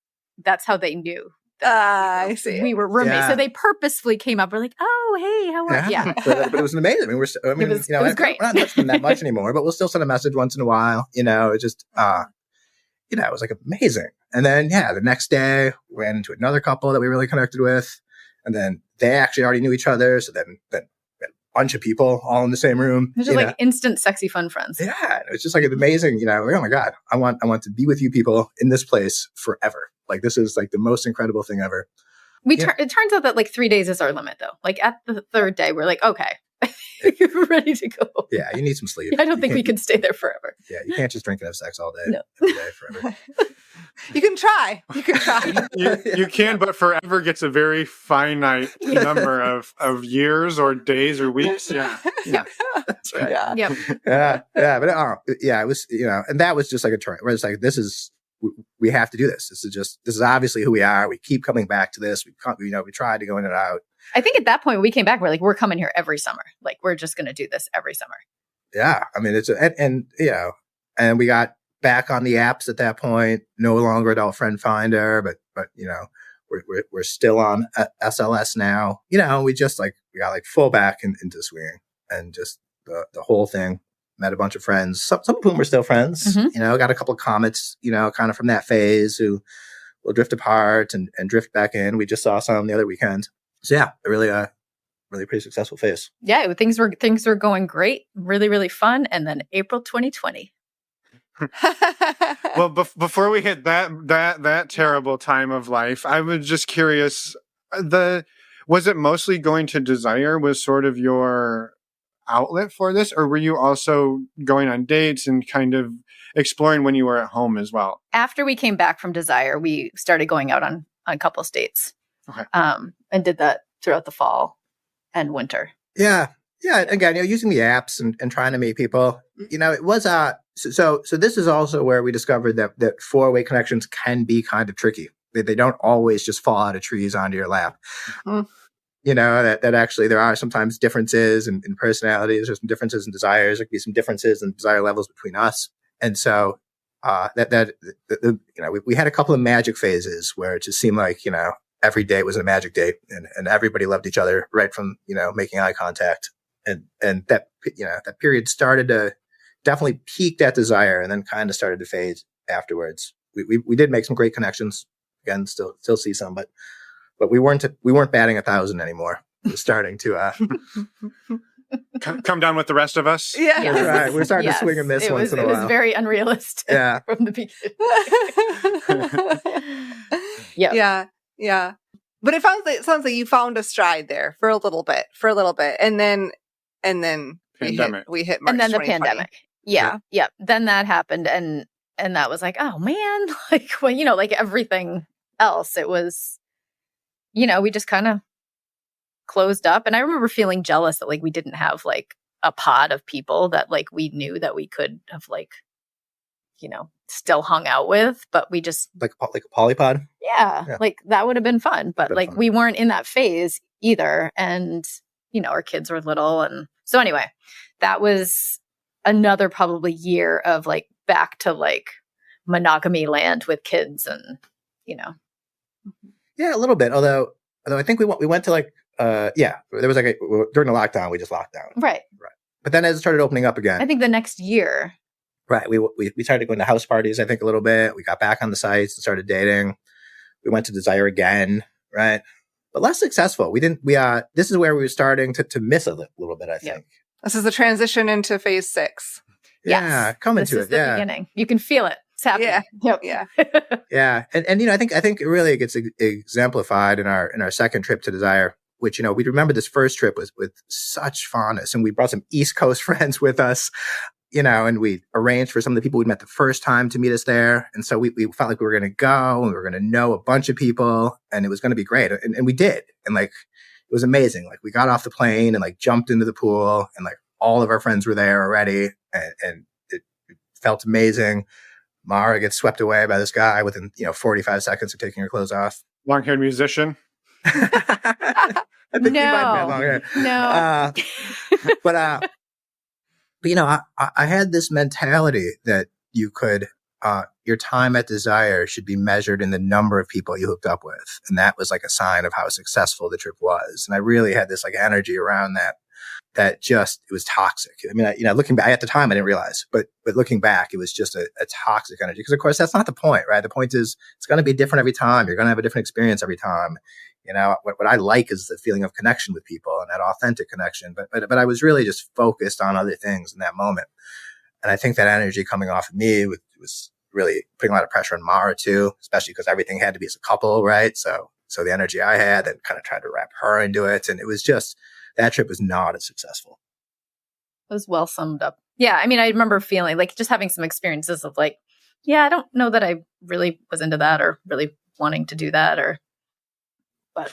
That's how they knew. I see. We were roommates, so they purposefully came up. We're like, "Oh, hey, how are you?" Yeah, but it was amazing. I mean, it was great. We're not touching that much anymore, but we'll still send a message once in a while. You know, it just, you know, it was like amazing. And then, the next day we ran into another couple that we really connected with, and then they actually already knew each other. So then we had a bunch of people all in the same room. It was just like instant, sexy, fun friends. Yeah, it was just like amazing. You know, like, oh my God, I want to be with you people in this place forever. Like, this is like the most incredible thing ever. It turns out that like 3 days is our limit, though. Like at the third day, we're like, okay, you're ready to go. Yeah, you need some sleep. I don't think we can stay there forever. Yeah, you can't just drink and have sex all day, no. every day, forever. You can try. You can, but forever gets a very finite number of years or days or weeks. Yeah. That's right. Yeah. Yep. But it was, you know, and that was just like a turn where it's like, we have to do this. This is obviously who we are. We keep coming back to this. We tried to go in and out. I think at that point we came back, we're like, we're coming here every summer. Like, we're just going to do this every summer. Yeah. I mean, you know, and we got back on the apps at that point, no longer Adult Friend Finder, but but we're still on SLS now. We got like full back into swinging, and just the whole thing. Met a bunch of friends, some of whom are still friends. Got a couple of comets, kind of from that phase who will drift apart and drift back in. We just saw some the other weekend. So yeah, really pretty successful phase. Yeah, things were going great, really, really fun. And then April 2020. Well, before we hit that terrible time of life, I was just curious, was it mostly going to Desire was sort of your outlet for this, or were you also going on dates and kind of exploring when you were at home as well? After we came back from Desire, we started going out on couples dates. Okay. And did that throughout the fall and winter. Yeah. Again, using the apps and trying to meet people. It was so this is also where we discovered that four-way connections can be kind of tricky. They don't always just fall out of trees onto your lap. That actually there are sometimes differences in personalities. There's some differences in desires. There could be some differences in desire levels between us. And so we had a couple of magic phases where it just seemed like, every date was a magic date, and everybody loved each other right from, making eye contact. And that, that period started to definitely peaked at Desire and then kind of started to fade afterwards. We did make some great connections. Again, still see some, but we weren't batting 1,000 anymore. We're starting to come down with the rest of us. Yeah, Yes. Right. We're starting to swing and miss once in a while. It was very unrealistic. Yeah. From the beginning. Yeah. But it sounds like you found a stride there for a little bit, and then Pandemic. we hit March And then the 2020. pandemic. Yeah. Then that happened, and that was like, oh man, like when like everything else, it was, we just kind of closed up. And I remember feeling jealous that like we didn't have like a pod of people that like we knew that we could have like, still hung out with, but we just like a polypod. Yeah, like that would have been fun, but like we weren't in that phase either. And, our kids were little. And so anyway, that was another probably year of like back to like monogamy land with kids and, Yeah, a little bit. Although I think we went to like, there was like during the lockdown, we just locked down. Right. But then as it started opening up again. I think the next year. Right. We started going to house parties, I think, a little bit. We got back on the sites and started dating. We went to Desire again, right? But less successful. This is where we were starting to miss a little bit, I think. Yep. This is the transition into phase 6. Yeah, yes. coming this to is it. The yeah. beginning. You can feel it. It's happening. Yeah. Yep. Yeah. Yeah. And I think it really gets exemplified in our second trip to Desire, which, we remember this first trip was with such fondness, and we brought some East Coast friends with us. And we arranged for some of the people we'd met the first time to meet us there. And so we felt like we were going to go and we were going to know a bunch of people and it was going to be great. And we did. And like, it was amazing. Like we got off the plane and like jumped into the pool and like all of our friends were there already. And it felt amazing. Mara gets swept away by this guy within, 45 seconds of taking her clothes off. Long-haired musician. I think he might have had long hair. No. But I had this mentality that you could, your time at Desire should be measured in the number of people you hooked up with. And that was like a sign of how successful the trip was. And I really had this like energy around that just, it was toxic. I mean, looking back at the time, I didn't realize, but looking back, it was just a toxic energy. Because of course, that's not the point, right? The point is it's going to be different every time. You're going to have a different experience every time. What I like is the feeling of connection with people and that authentic connection. But I was really just focused on other things in that moment. And I think that energy coming off of me was really putting a lot of pressure on Mara too, especially because everything had to be as a couple, right? So the energy I had and kind of tried to wrap her into it. And it was just, that trip was not as successful. It was well summed up. Yeah. I mean, I remember feeling like just having some experiences of like, yeah, I don't know that I really was into that or really wanting to do that but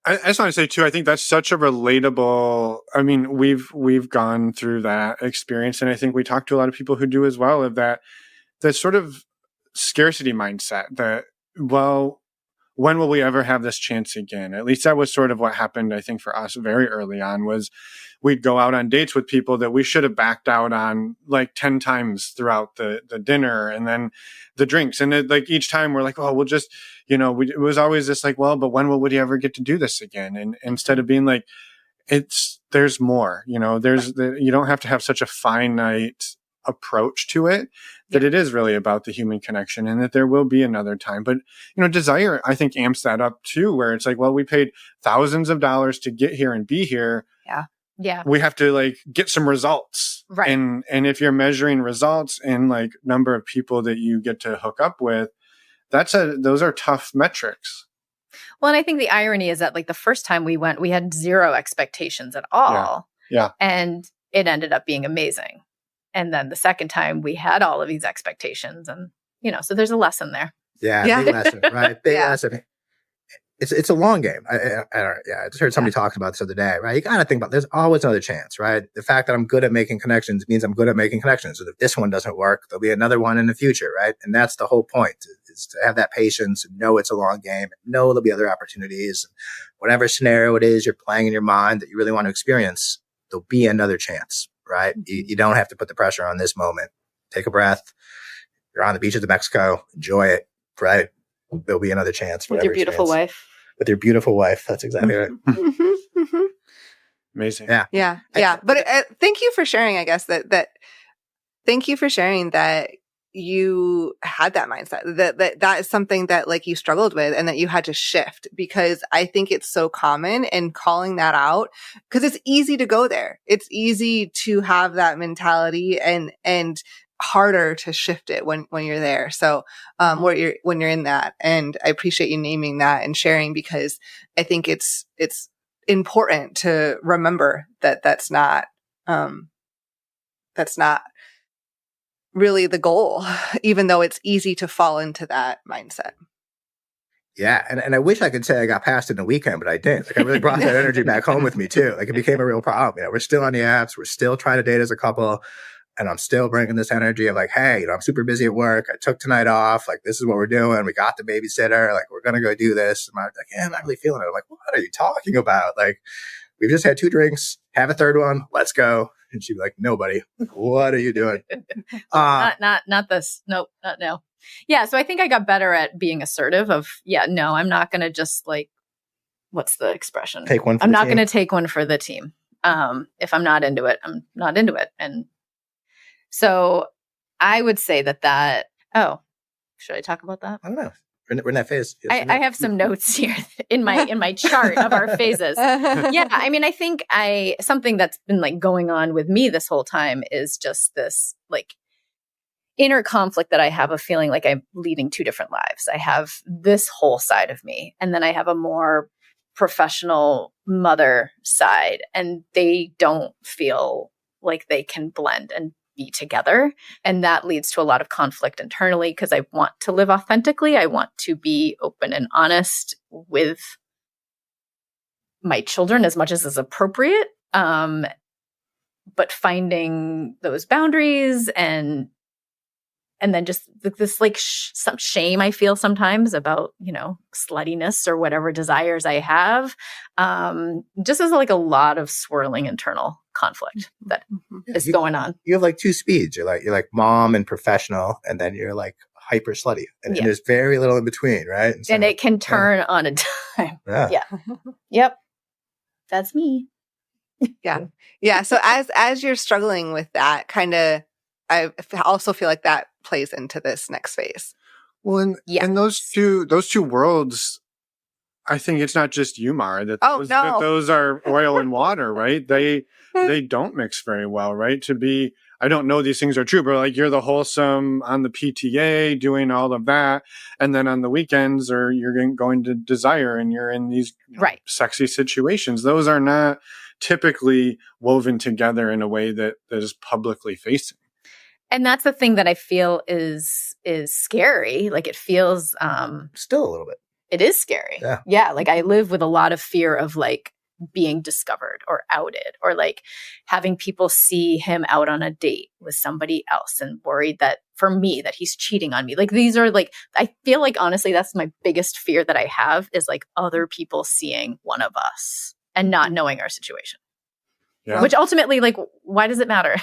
I just want to say too, I think that's such a relatable, I mean, we've gone through that experience and I think we talk to a lot of people who do as well of that sort of scarcity mindset that, well, when will we ever have this chance again? At least that was sort of what happened, I think, for us very early on was we'd go out on dates with people that we should have backed out on like 10 times throughout the dinner and then the drinks. And it, like each time we're like, oh, we'll just, it was always this like, well, but when would you ever get to do this again? And instead of being like, there's more, you don't have to have such a finite approach to it, that it is really about the human connection and that there will be another time. But, desire, I think, amps that up too, where it's like, well, we paid thousands of dollars to get here and be here. Yeah. Yeah. We have to like get some results. Right. And if you're measuring results in like number of people that you get to hook up with, those are tough metrics. Well, and I think the irony is that like the first time we went, we had zero expectations at all. Yeah. And it ended up being amazing. And then the second time we had all of these expectations and, so there's a lesson there. Yeah. Big lesson, right? Big lesson. It's a long game. I just heard somebody talking about this the other day, right? You got to think about, there's always another chance, right? The fact that I'm good at making connections means I'm good at making connections. So if this one doesn't work, there'll be another one in the future, right? And that's the whole point, is to have that patience and know it's a long game, and know there'll be other opportunities. And whatever scenario it is you're playing in your mind that you really want to experience, there'll be another chance, right? You don't have to put the pressure on this moment. Take a breath. You're on the beaches of Mexico. Enjoy it, right? There'll be another chance. With your beautiful wife. With your beautiful wife. That's exactly right. Amazing. Yeah. But thank you for sharing, I guess, thank you for sharing that you had that mindset, that is something that like you struggled with and that you had to shift, because I think it's so common, and calling that out, because it's easy to go there. It's easy to have that mentality and harder to shift it when you're there. So, when you're in that, and I appreciate you naming that and sharing, because I think it's important to remember that that's not really the goal, even though it's easy to fall into that mindset. Yeah. And I wish I could say I got past it in a weekend, but I didn't. Like, I really brought that energy back home with me too. Like, it became a real problem. We're still on the apps. We're still trying to date as a couple. And I'm still bringing this energy of like, hey, I'm super busy at work. I took tonight off. Like, this is what we're doing. We got the babysitter. Like, we're going to go do this. And I'm like, yeah, I'm not really feeling it. I'm like, what are you talking about? Like, we've just had 2 drinks, have a third one. Let's go. And she'd be like, nobody, what are you doing? Not this. Nope, not now. Yeah. So I think I got better at being assertive of, no, I'm not going to just like, what's the expression? Take one for I'm the not team. going to take one for the team. If I'm not into it, I'm not into it. And so I would say that, should I talk about that? I don't know. We're in that phase. I have some notes here in my chart of our phases. Yeah. I mean, I think something that's been like going on with me this whole time is just this like inner conflict that I have of feeling like I'm leading 2 different lives. I have this whole side of me, and then I have a more professional mother side, and they don't feel like they can blend and be together. And that leads to a lot of conflict internally, because I want to live authentically. I want to be open and honest with my children as much as is appropriate. But finding those boundaries and then just this like some shame I feel sometimes about, sluttiness or whatever desires I have, just as like a lot of swirling internal conflict that is going on. You have like 2 speeds. You're like mom and professional, and then you're like hyper slutty, and there's very little in between, right? And, so, and it can turn on a dime. Yeah. Yep. That's me. Yeah. So as you're struggling with that, kind of, I also feel like that plays into this next phase. Well, and those two worlds, I think it's not just you, Mara, that those are oil and water, right? They don't mix very well, right? I don't know these things are true, but like you're the wholesome on the PTA doing all of that. And then on the weekends you're going to desire and you're in these sexy situations. Those are not typically woven together in a way that is publicly facing. And that's the thing that I feel is scary. Like it feels still a little bit. It is scary. Yeah. Like I live with a lot of fear of like being discovered or outed, or like having people see him out on a date with somebody else and worried that for me that he's cheating on me. Like these are like, I feel like honestly that's my biggest fear that I have, is like other people seeing one of us and not knowing our situation. Yeah. Which ultimately, like, why does it matter?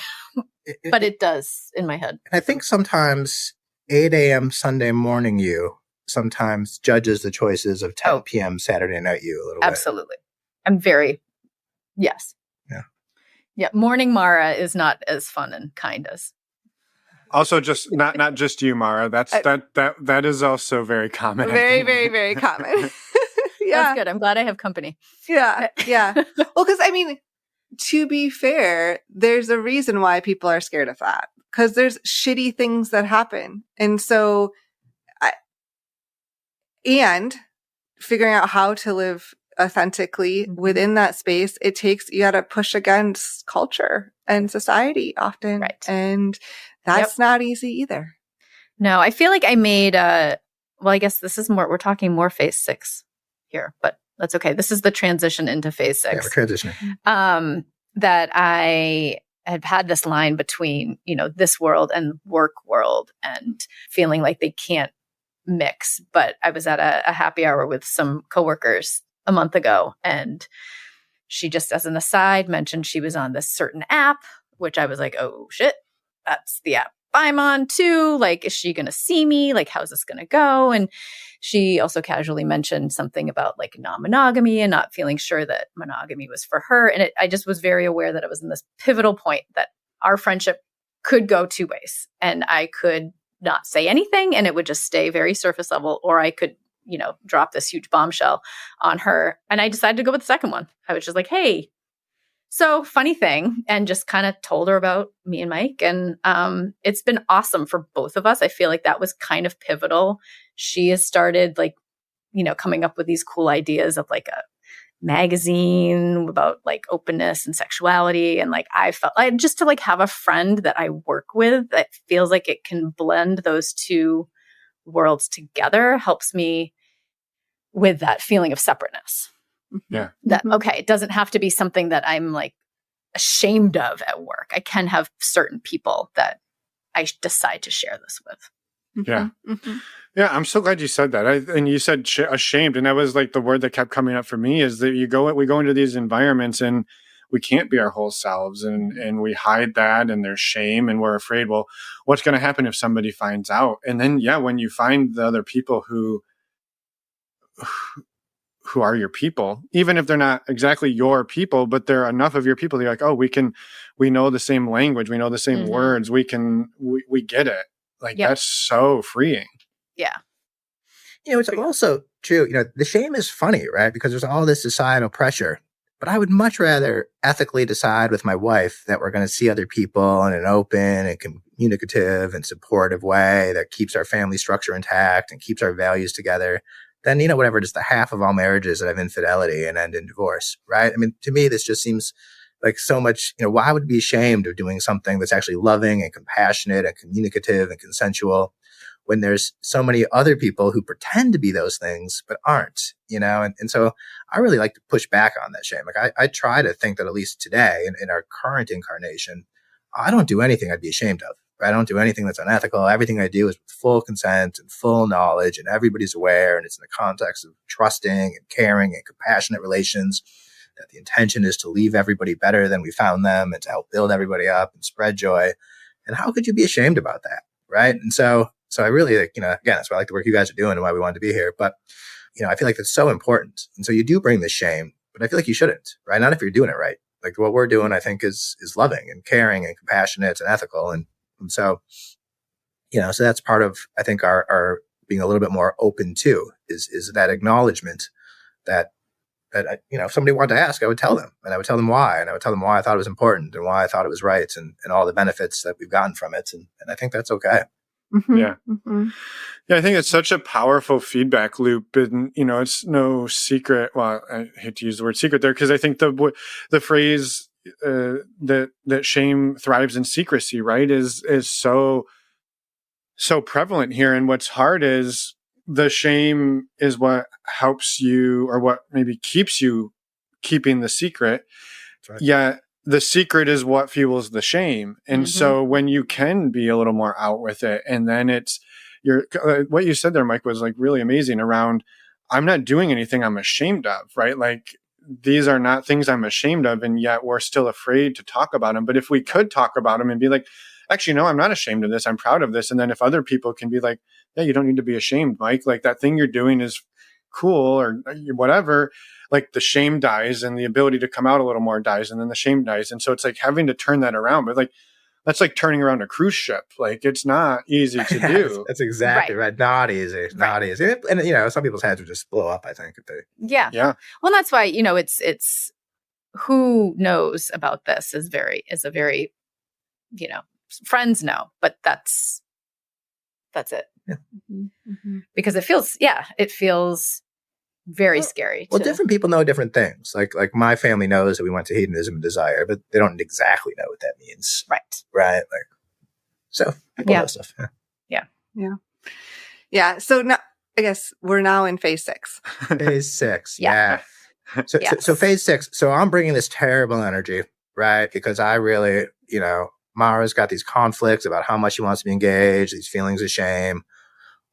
But it does in my head. I think sometimes 8 a.m. Sunday morning you sometimes judges the choices of 10 p.m. Saturday night you a little Absolutely. I'm very, yes. Yeah. Yeah. Morning Mara is not as fun and kind as. Also, just not just you, Mara. That is also very common. Very, very, very common. Yeah. That's good. I'm glad I have company. Yeah. Yeah. Well, because I mean, to be fair, there's a reason why people are scared of that, because there's shitty things that happen. And so, and figuring out how to live authentically within that space, you got to push against culture and society often. Right. And that's not easy either. No, I feel like I made well, I guess this is more, we're talking more phase 6 here, but that's okay. This is the transition into phase 6. Yeah, we're transitioning. That I had this line between, this world and work world and feeling like they can't mix. But I was at a happy hour with some coworkers a month ago, and she just as an aside mentioned she was on this certain app, which I was like, oh shit, that's the app I'm on too. Like, is she going to see me? Like, how's this going to go? And she also casually mentioned something about like non-monogamy and not feeling sure that monogamy was for her. And I just was very aware that it was in this pivotal point that our friendship could go 2 ways, and I could not say anything and it would just stay very surface level, or I could, drop this huge bombshell on her. And I decided to go with the second one. I was just like, hey, so funny thing, and just kind of told her about me and Mike. And it's been awesome for both of us. I feel like that was kind of pivotal. She has started like, coming up with these cool ideas of like a magazine about like openness and sexuality. And like, I felt like just to like have a friend that I work with that feels like it can blend those two worlds together helps me with that feeling of separateness. Yeah. That, okay, it doesn't have to be something that I'm like ashamed of at work. I can have certain people that I decide to share this with. Yeah. Yeah. I'm so glad you said that. And you said ashamed. And that was like the word that kept coming up for me is that we go into these environments and we can't be our whole selves and we hide that and there's shame and we're afraid, well, what's going to happen if somebody finds out? And then, when you find the other people who are your people, even if they're not exactly your people, but they're enough of your people, they're like, oh, we know the same language, we know the same words, we get it. Like, that's so freeing. Yeah. It's also true, the shame is funny, right? Because there's all this societal pressure. But I would much rather ethically decide with my wife that we're going to see other people in an open and communicative and supportive way that keeps our family structure intact and keeps our values together than, whatever, just the half of all marriages that have infidelity and end in divorce, right? I mean, to me, this just seems like so much, why would we be ashamed of doing something that's actually loving and compassionate and communicative and consensual when there's so many other people who pretend to be those things, but aren't, and so I really like to push back on that shame. Like I try to think that at least today in our current incarnation, I don't do anything I'd be ashamed of. Right? I don't do anything that's unethical. Everything I do is with full consent and full knowledge, and everybody's aware, and it's in the context of trusting and caring and compassionate relations, that the intention is to leave everybody better than we found them and to help build everybody up and spread joy. And how could you be ashamed about that? Right. And so I really, again, that's why I like the work you guys are doing and why we wanted to be here. But, I feel like that's so important. And so you do bring this shame, but I feel like you shouldn't, right? Not if you're doing it right. Like what we're doing, I think is loving and caring and compassionate and ethical. And so, so that's part of, I think, our being a little bit more open to is that acknowledgement that, if somebody wanted to ask, I would tell them, and I would tell them why, and I would tell them why I thought it was important and why I thought it was right and all the benefits that we've gotten from it. And I think that's okay. Yeah. Yeah. I think it's such a powerful feedback loop, and, it's no secret. Well, I hate to use the word secret there, because I think the phrase, that shame thrives in secrecy, right, is so prevalent here. And what's hard is the shame is what helps you, or what maybe keeps you keeping the secret. Right. Yet the secret is what fuels the shame. And so when you can be a little more out with it, and then what you said there, Mike, was like really amazing around, I'm not doing anything I'm ashamed of, right? Like these are not things I'm ashamed of, and yet we're still afraid to talk about them. But if we could talk about them and be like, actually, no, I'm not ashamed of this. I'm proud of this. And then if other people can be like, yeah, you don't need to be ashamed, Mike. Like that thing you're doing is cool or whatever. Like the shame dies and the ability to come out a little more dies, and then the shame dies. And so it's like having to turn that around. But like, that's like turning around a cruise ship. Like it's not easy to do. That's exactly right. Not easy. Not easy. And some people's heads would just blow up, I think. If they... Yeah. Well, that's why, it's who knows about this is a very, friends know, but that's it. Yeah. Because it feels very scary. Well, different people know different things. Like my family knows that we went to hedonism and desire, but they don't exactly know what that means. Right. Like, so people know stuff. Yeah. So now, I guess we're now in phase 6. Phase 6. Yeah. So phase 6. So I'm bringing this terrible energy, right? Because I really, Mara's got these conflicts about how much she wants to be engaged, these feelings of shame.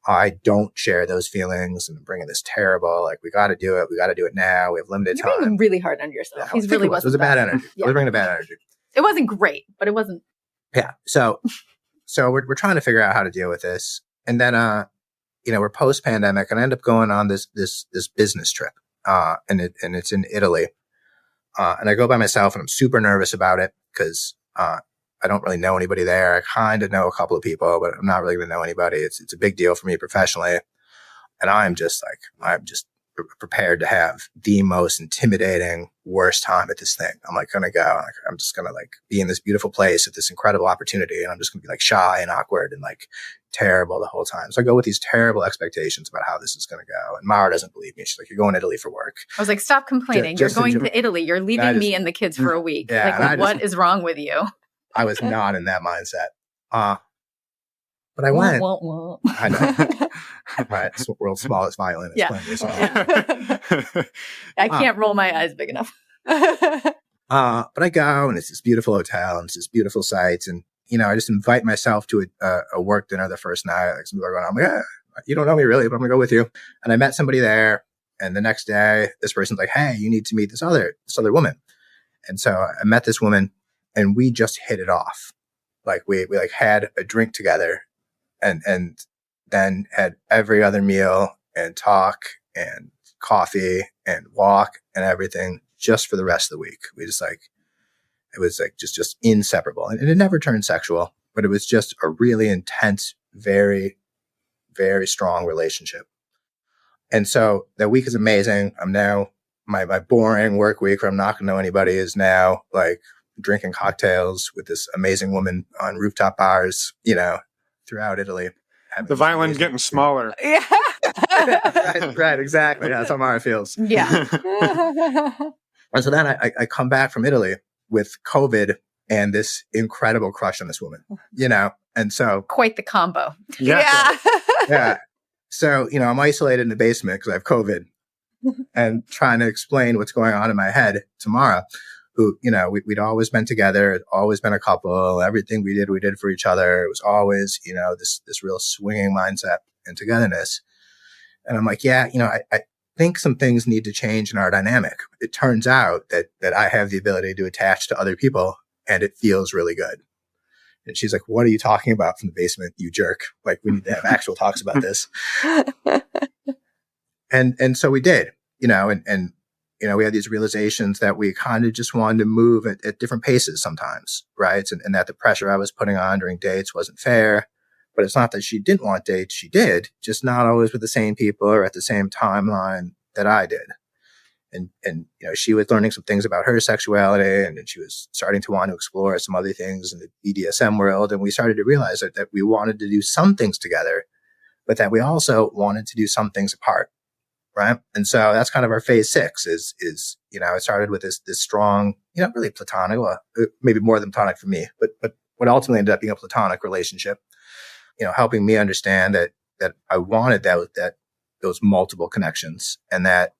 I don't share those feelings, and I'm bringing this terrible, like, we got to do it. We got to do it now. We have limited time. You're being really hard on yourself. Yeah, it was a bad energy. Yeah. I was bringing a bad energy. It wasn't great, but it wasn't. Yeah. So we're trying to figure out how to deal with this. And then, we're post pandemic, and I end up going on this business trip. And it's in Italy. And I go by myself, and I'm super nervous about it because, I don't really know anybody there. I kind of know a couple of people, but I'm not really going to know anybody. It's a big deal for me professionally. And I'm just prepared to have the most intimidating, worst time at this thing. I'm going to go. I'm just going to be in this beautiful place at this incredible opportunity. And I'm just going to be shy and awkward and terrible the whole time. So I go with these terrible expectations about how this is going to go. And Mara doesn't believe me. She's like, you're going to Italy for work. I was like, stop complaining. You're going to Italy. You're leaving me and the kids for a week. Yeah, what is wrong with you? I was not in that mindset. But I went. I know. Right. It's the world's smallest violin. Yeah. I can't roll my eyes big enough. But I go, and it's this beautiful hotel, and it's this beautiful sights. And, I just invite myself to a work dinner the first night. Some people are going, I'm like, yeah, you don't know me really, but I'm going to go with you. And I met somebody there. And the next day, this person's like, hey, you need to meet this other woman. And so I met this woman, and we just hit it off. We had a drink together, and then had every other meal and talk and coffee and walk and everything just for the rest of the week. We just it was just inseparable. And it never turned sexual, but it was just a really intense, very, very strong relationship. And so that week is amazing. I'm now, my boring work week where I'm not going to know anybody is now drinking cocktails with this amazing woman on rooftop bars, throughout Italy. The violin's getting smaller. Yeah. right, exactly. That's how Mara feels. Yeah. And so then I come back from Italy with COVID and this incredible crush on this woman, and so. Quite the combo. Yeah. Yeah. So, I'm isolated in the basement because I have COVID and trying to explain what's going on in my head to Mara, who, we'd always been together, always been a couple. Everything we did for each other. It was always, this real swinging mindset and togetherness. And I'm like, yeah, I think some things need to change in our dynamic. It turns out that I have the ability to attach to other people, and it feels really good. And she's like, what are you talking about from the basement, you jerk? We need to have actual talks about this. And so we did, and we had these realizations that we kind of just wanted to move at different paces sometimes, right? And that the pressure I was putting on during dates wasn't fair. But it's not that she didn't want dates. She did, just not always with the same people or at the same timeline that I did. And she was learning some things about her sexuality, and she was starting to want to explore some other things in the BDSM world. And we started to realize that we wanted to do some things together, but that we also wanted to do some things apart. Right. And so that's kind of our phase 6 is, it started with this strong, really platonic, well, maybe more than platonic for me, but what ultimately ended up being a platonic relationship, helping me understand that I wanted those multiple connections, and that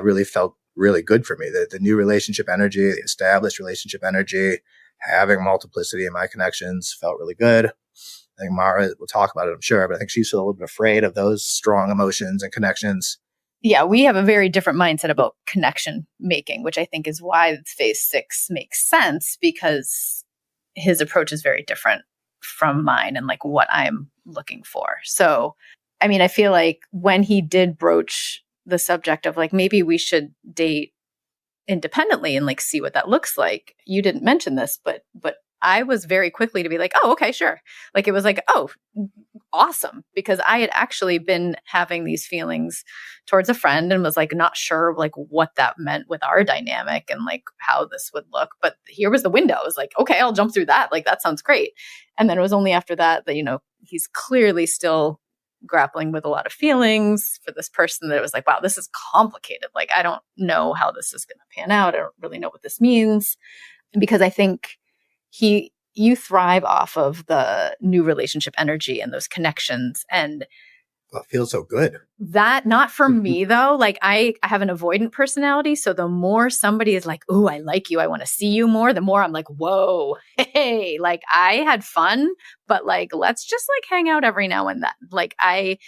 really felt really good for me. The new relationship energy, the established relationship energy, having multiplicity in my connections felt really good. I think Mara will talk about it, I'm sure, but I think she's still a little bit afraid of those strong emotions and connections. Yeah, we have a very different mindset about connection making, which I think is why phase 6 makes sense, because his approach is very different from mine and like what I'm looking for. So, I mean, I feel like when he did broach the subject of like, maybe we should date independently and like see what that looks like. You didn't mention this, but I was very quickly to be like, oh, okay, sure. Like it was like, oh, awesome. Because I had actually been having these feelings towards a friend and was like not sure like what that meant with our dynamic and like how this would look. But here was the window. I was like, okay, I'll jump through that. Like that sounds great. And then it was only after that, you know, he's clearly still grappling with a lot of feelings for this person that it was like, wow, this is complicated. Like, I don't know how this is going to pan out. I don't really know what this means. Because I think you thrive off of the new relationship energy and those connections. And well, it feels so good. That, not for me though. Like I have an avoidant personality. So the more somebody is like, oh, I like you, I want to see you more, the more I'm like, whoa, hey, like I had fun, but like, let's just like hang out every now and then. Like and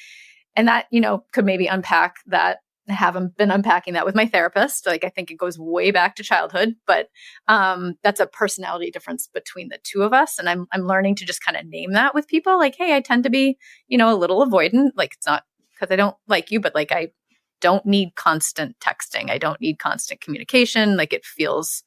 that, you know, could maybe unpack that. I haven't been unpacking that with my therapist. Like, I think it goes way back to childhood, but that's a personality difference between the two of us. And I'm learning to just kind of name that with people. Like, hey, I tend to be, you know, a little avoidant. Like, it's not because I don't like you, but like, I don't need constant texting. I don't need constant communication. Like, it feels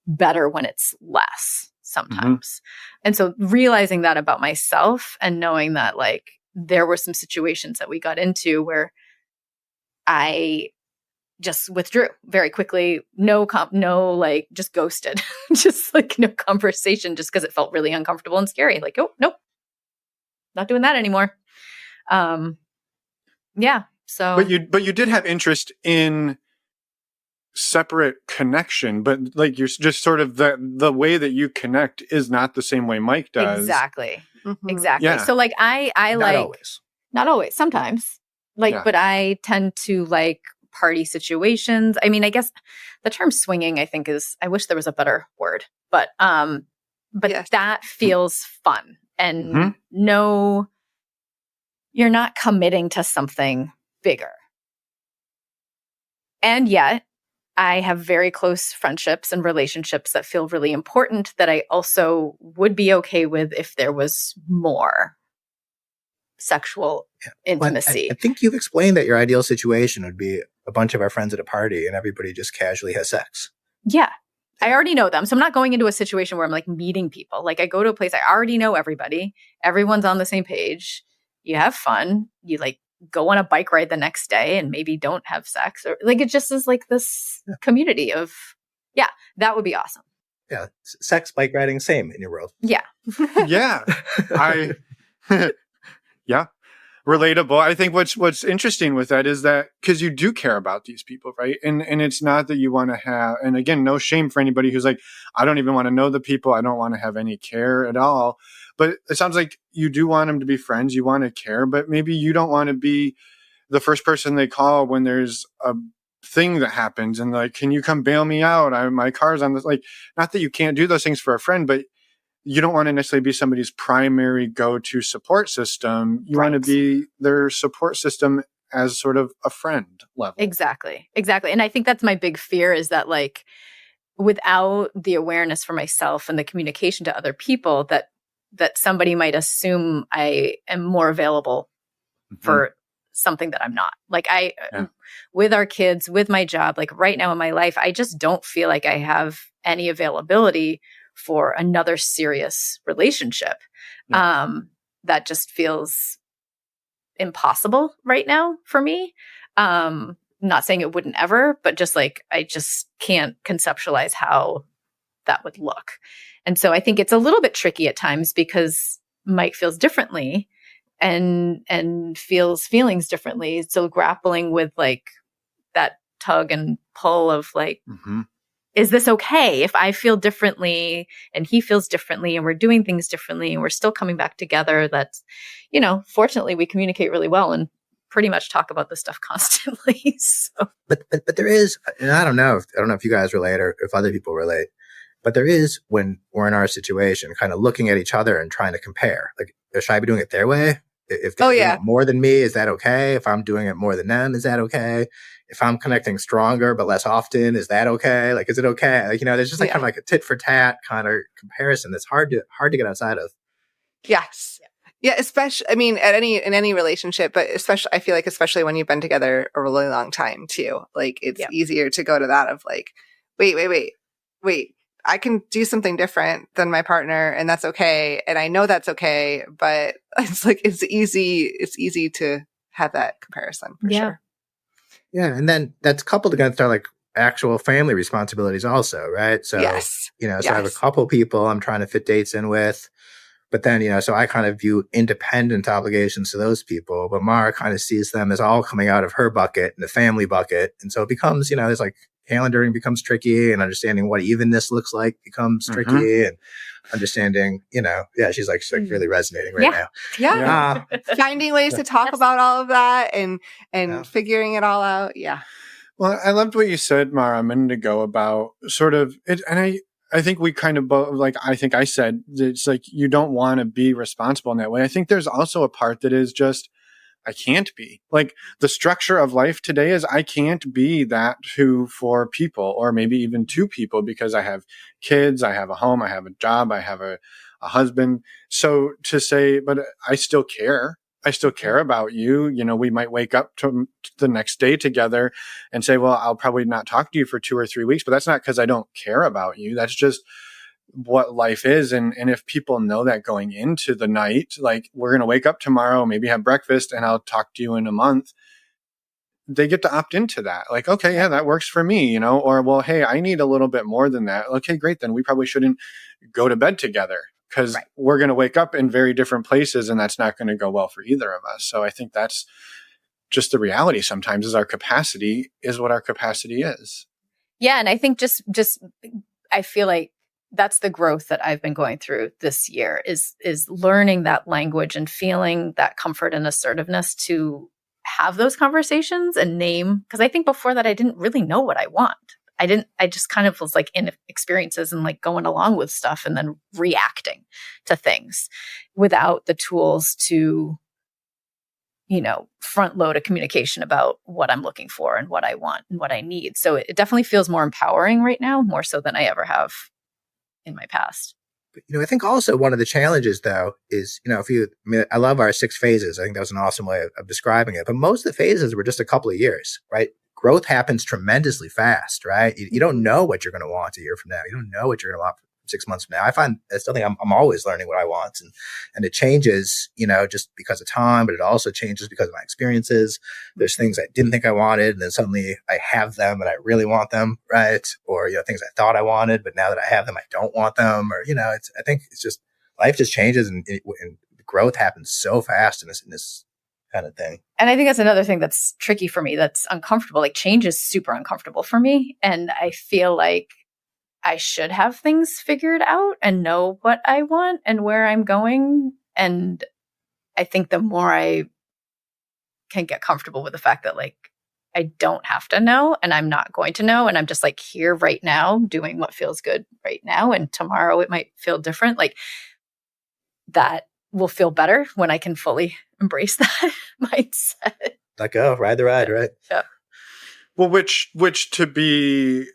better when it's less sometimes. Mm-hmm. And so realizing that about myself and knowing that like there were some situations that we got into where I just withdrew very quickly. No, like just ghosted, just like no conversation, just because it felt really uncomfortable and scary. Like, oh, nope, not doing that anymore. Yeah. So, but you did have interest in separate connection, but like you're just sort of the way that you connect is not the same way Mike does. Exactly. Mm-hmm. Exactly. Yeah. So like I not always, sometimes. Like, yeah. But I tend to like party situations. I mean, I guess the term swinging, I think I wish there was a better word, but yes. That feels fun and mm-hmm. No, you're not committing to something bigger. And yet I have very close friendships and relationships that feel really important that I also would be okay with if there was more sexual intimacy. Well, I think you've explained that your ideal situation would be a bunch of our friends at a party and everybody just casually has sex. Yeah. I already know them. So I'm not going into a situation where I'm like meeting people. Like I go to a place, I already know everybody. Everyone's on the same page. You have fun. You like go on a bike ride the next day and maybe don't have sex, or like it just is like this community of, yeah, that would be awesome. Yeah. Sex, bike riding, same in your world. Yeah. Yeah. Yeah. Relatable. I think what's interesting with that is that because you do care about these people, right? And it's not that you want to have, and again, no shame for anybody who's like, I don't even want to know the people. I don't want to have any care at all. But it sounds like you do want them to be friends. You want to care, but maybe you don't want to be the first person they call when there's a thing that happens and like, can you come bail me out? My car's on this. Like, not that you can't do those things for a friend, but you don't want to necessarily be somebody's primary go-to support system. You want to be their support system as sort of a friend level. Exactly. And I think that's my big fear is that like without the awareness for myself and the communication to other people that somebody might assume I am more available mm-hmm. for something that I'm not. Like with our kids, with my job, like right now in my life, I just don't feel like I have any availability for another serious relationship. Yeah. That just feels impossible right now for me. Not saying it wouldn't ever, but just like, I just can't conceptualize how that would look. And so I think it's a little bit tricky at times because Mike feels differently and feels feelings differently. So grappling with like that tug and pull of like, mm-hmm. Is this okay if I feel differently and he feels differently and we're doing things differently and we're still coming back together? That's, you know, fortunately we communicate really well and pretty much talk about this stuff constantly. So. But there is, and I don't know if you guys relate or if other people relate, but there is when we're in our situation, kind of looking at each other and trying to compare. Like, should I be doing it their way? If they're doing it more than me, is that okay? If I'm doing it more than them, is that okay? If I'm connecting stronger but less often, is that okay? Like, is it okay? Like, there's just like kind of like a tit for tat kind of comparison that's hard to get outside of. Yes. Yeah, especially, I mean, in any relationship, but I feel like especially when you've been together a really long time too, like it's easier to go to that of like, wait, I can do something different than my partner, and that's okay, and I know that's okay, but it's like it's easy to have that comparison for sure. Yeah, and then that's coupled against our like actual family responsibilities also, right? So so I have a couple people I'm trying to fit dates in with. But then, so I kind of view independent obligations to those people, but Mara kind of sees them as all coming out of her bucket and the family bucket. And so it becomes, there's like calendaring becomes tricky, and understanding what evenness looks like becomes tricky, and understanding, she's like really resonating right now. Yeah. Finding ways to talk about all of that and figuring it all out. Yeah. Well, I loved what you said, Mara, a minute ago about sort of it. And I think we kind of both, like, I think I said, it's like, you don't want to be responsible in that way. I think there's also a part that is just, I can't be. Like, the structure of life today is I can't be that who for people, or maybe even two people, because I have kids, I have a home, I have a job, I have a husband. So to say, but I still care. I still care about you. We might wake up to the next day together and say, well, I'll probably not talk to you for 2 or 3 weeks, but that's not because I don't care about you. That's just what life is. And if people know that going into the night, like, we're going to wake up tomorrow, maybe have breakfast, and I'll talk to you in a month, they get to opt into that. Like, okay, yeah, that works for me, or, well, hey, I need a little bit more than that. Okay, great. Then we probably shouldn't go to bed together, because we're going to wake up in very different places, and that's not going to go well for either of us. So I think that's just the reality sometimes, is our capacity is what our capacity is. Yeah. And I think just I feel like that's the growth that I've been going through this year is learning that language and feeling that comfort and assertiveness to have those conversations and name. Because I think before that, I didn't really know what I want. I just kind of was like in experiences and like going along with stuff and then reacting to things without the tools to, front load a communication about what I'm looking for and what I want and what I need. So it definitely feels more empowering right now, more so than I ever have in my past. But, I think also one of the challenges, though, is, I love our 6 phases. I think that was an awesome way of describing it. But most of the phases were just a couple of years, right? Growth happens tremendously fast, right? You don't know what you're going to want a year from now. You don't know what you're going to want 6 months from now. I still think I'm always learning what I want, and it changes, just because of time, but it also changes because of my experiences. There's things I didn't think I wanted, and then suddenly I have them and I really want them, right? Or, things I thought I wanted, but now that I have them, I don't want them. Or, I think it's just, life just changes, and growth happens so fast in this kind of thing. And I think that's another thing that's tricky for me, that's uncomfortable. Like, change is super uncomfortable for me. And I feel like I should have things figured out and know what I want and where I'm going. And I think the more I can get comfortable with the fact that, like, I don't have to know, and I'm not going to know, and I'm just like here right now doing what feels good right now. And tomorrow it might feel different. Like, that will feel better when I can fully embrace that mindset. Let go, ride the ride, right? Yeah. Well, which to be,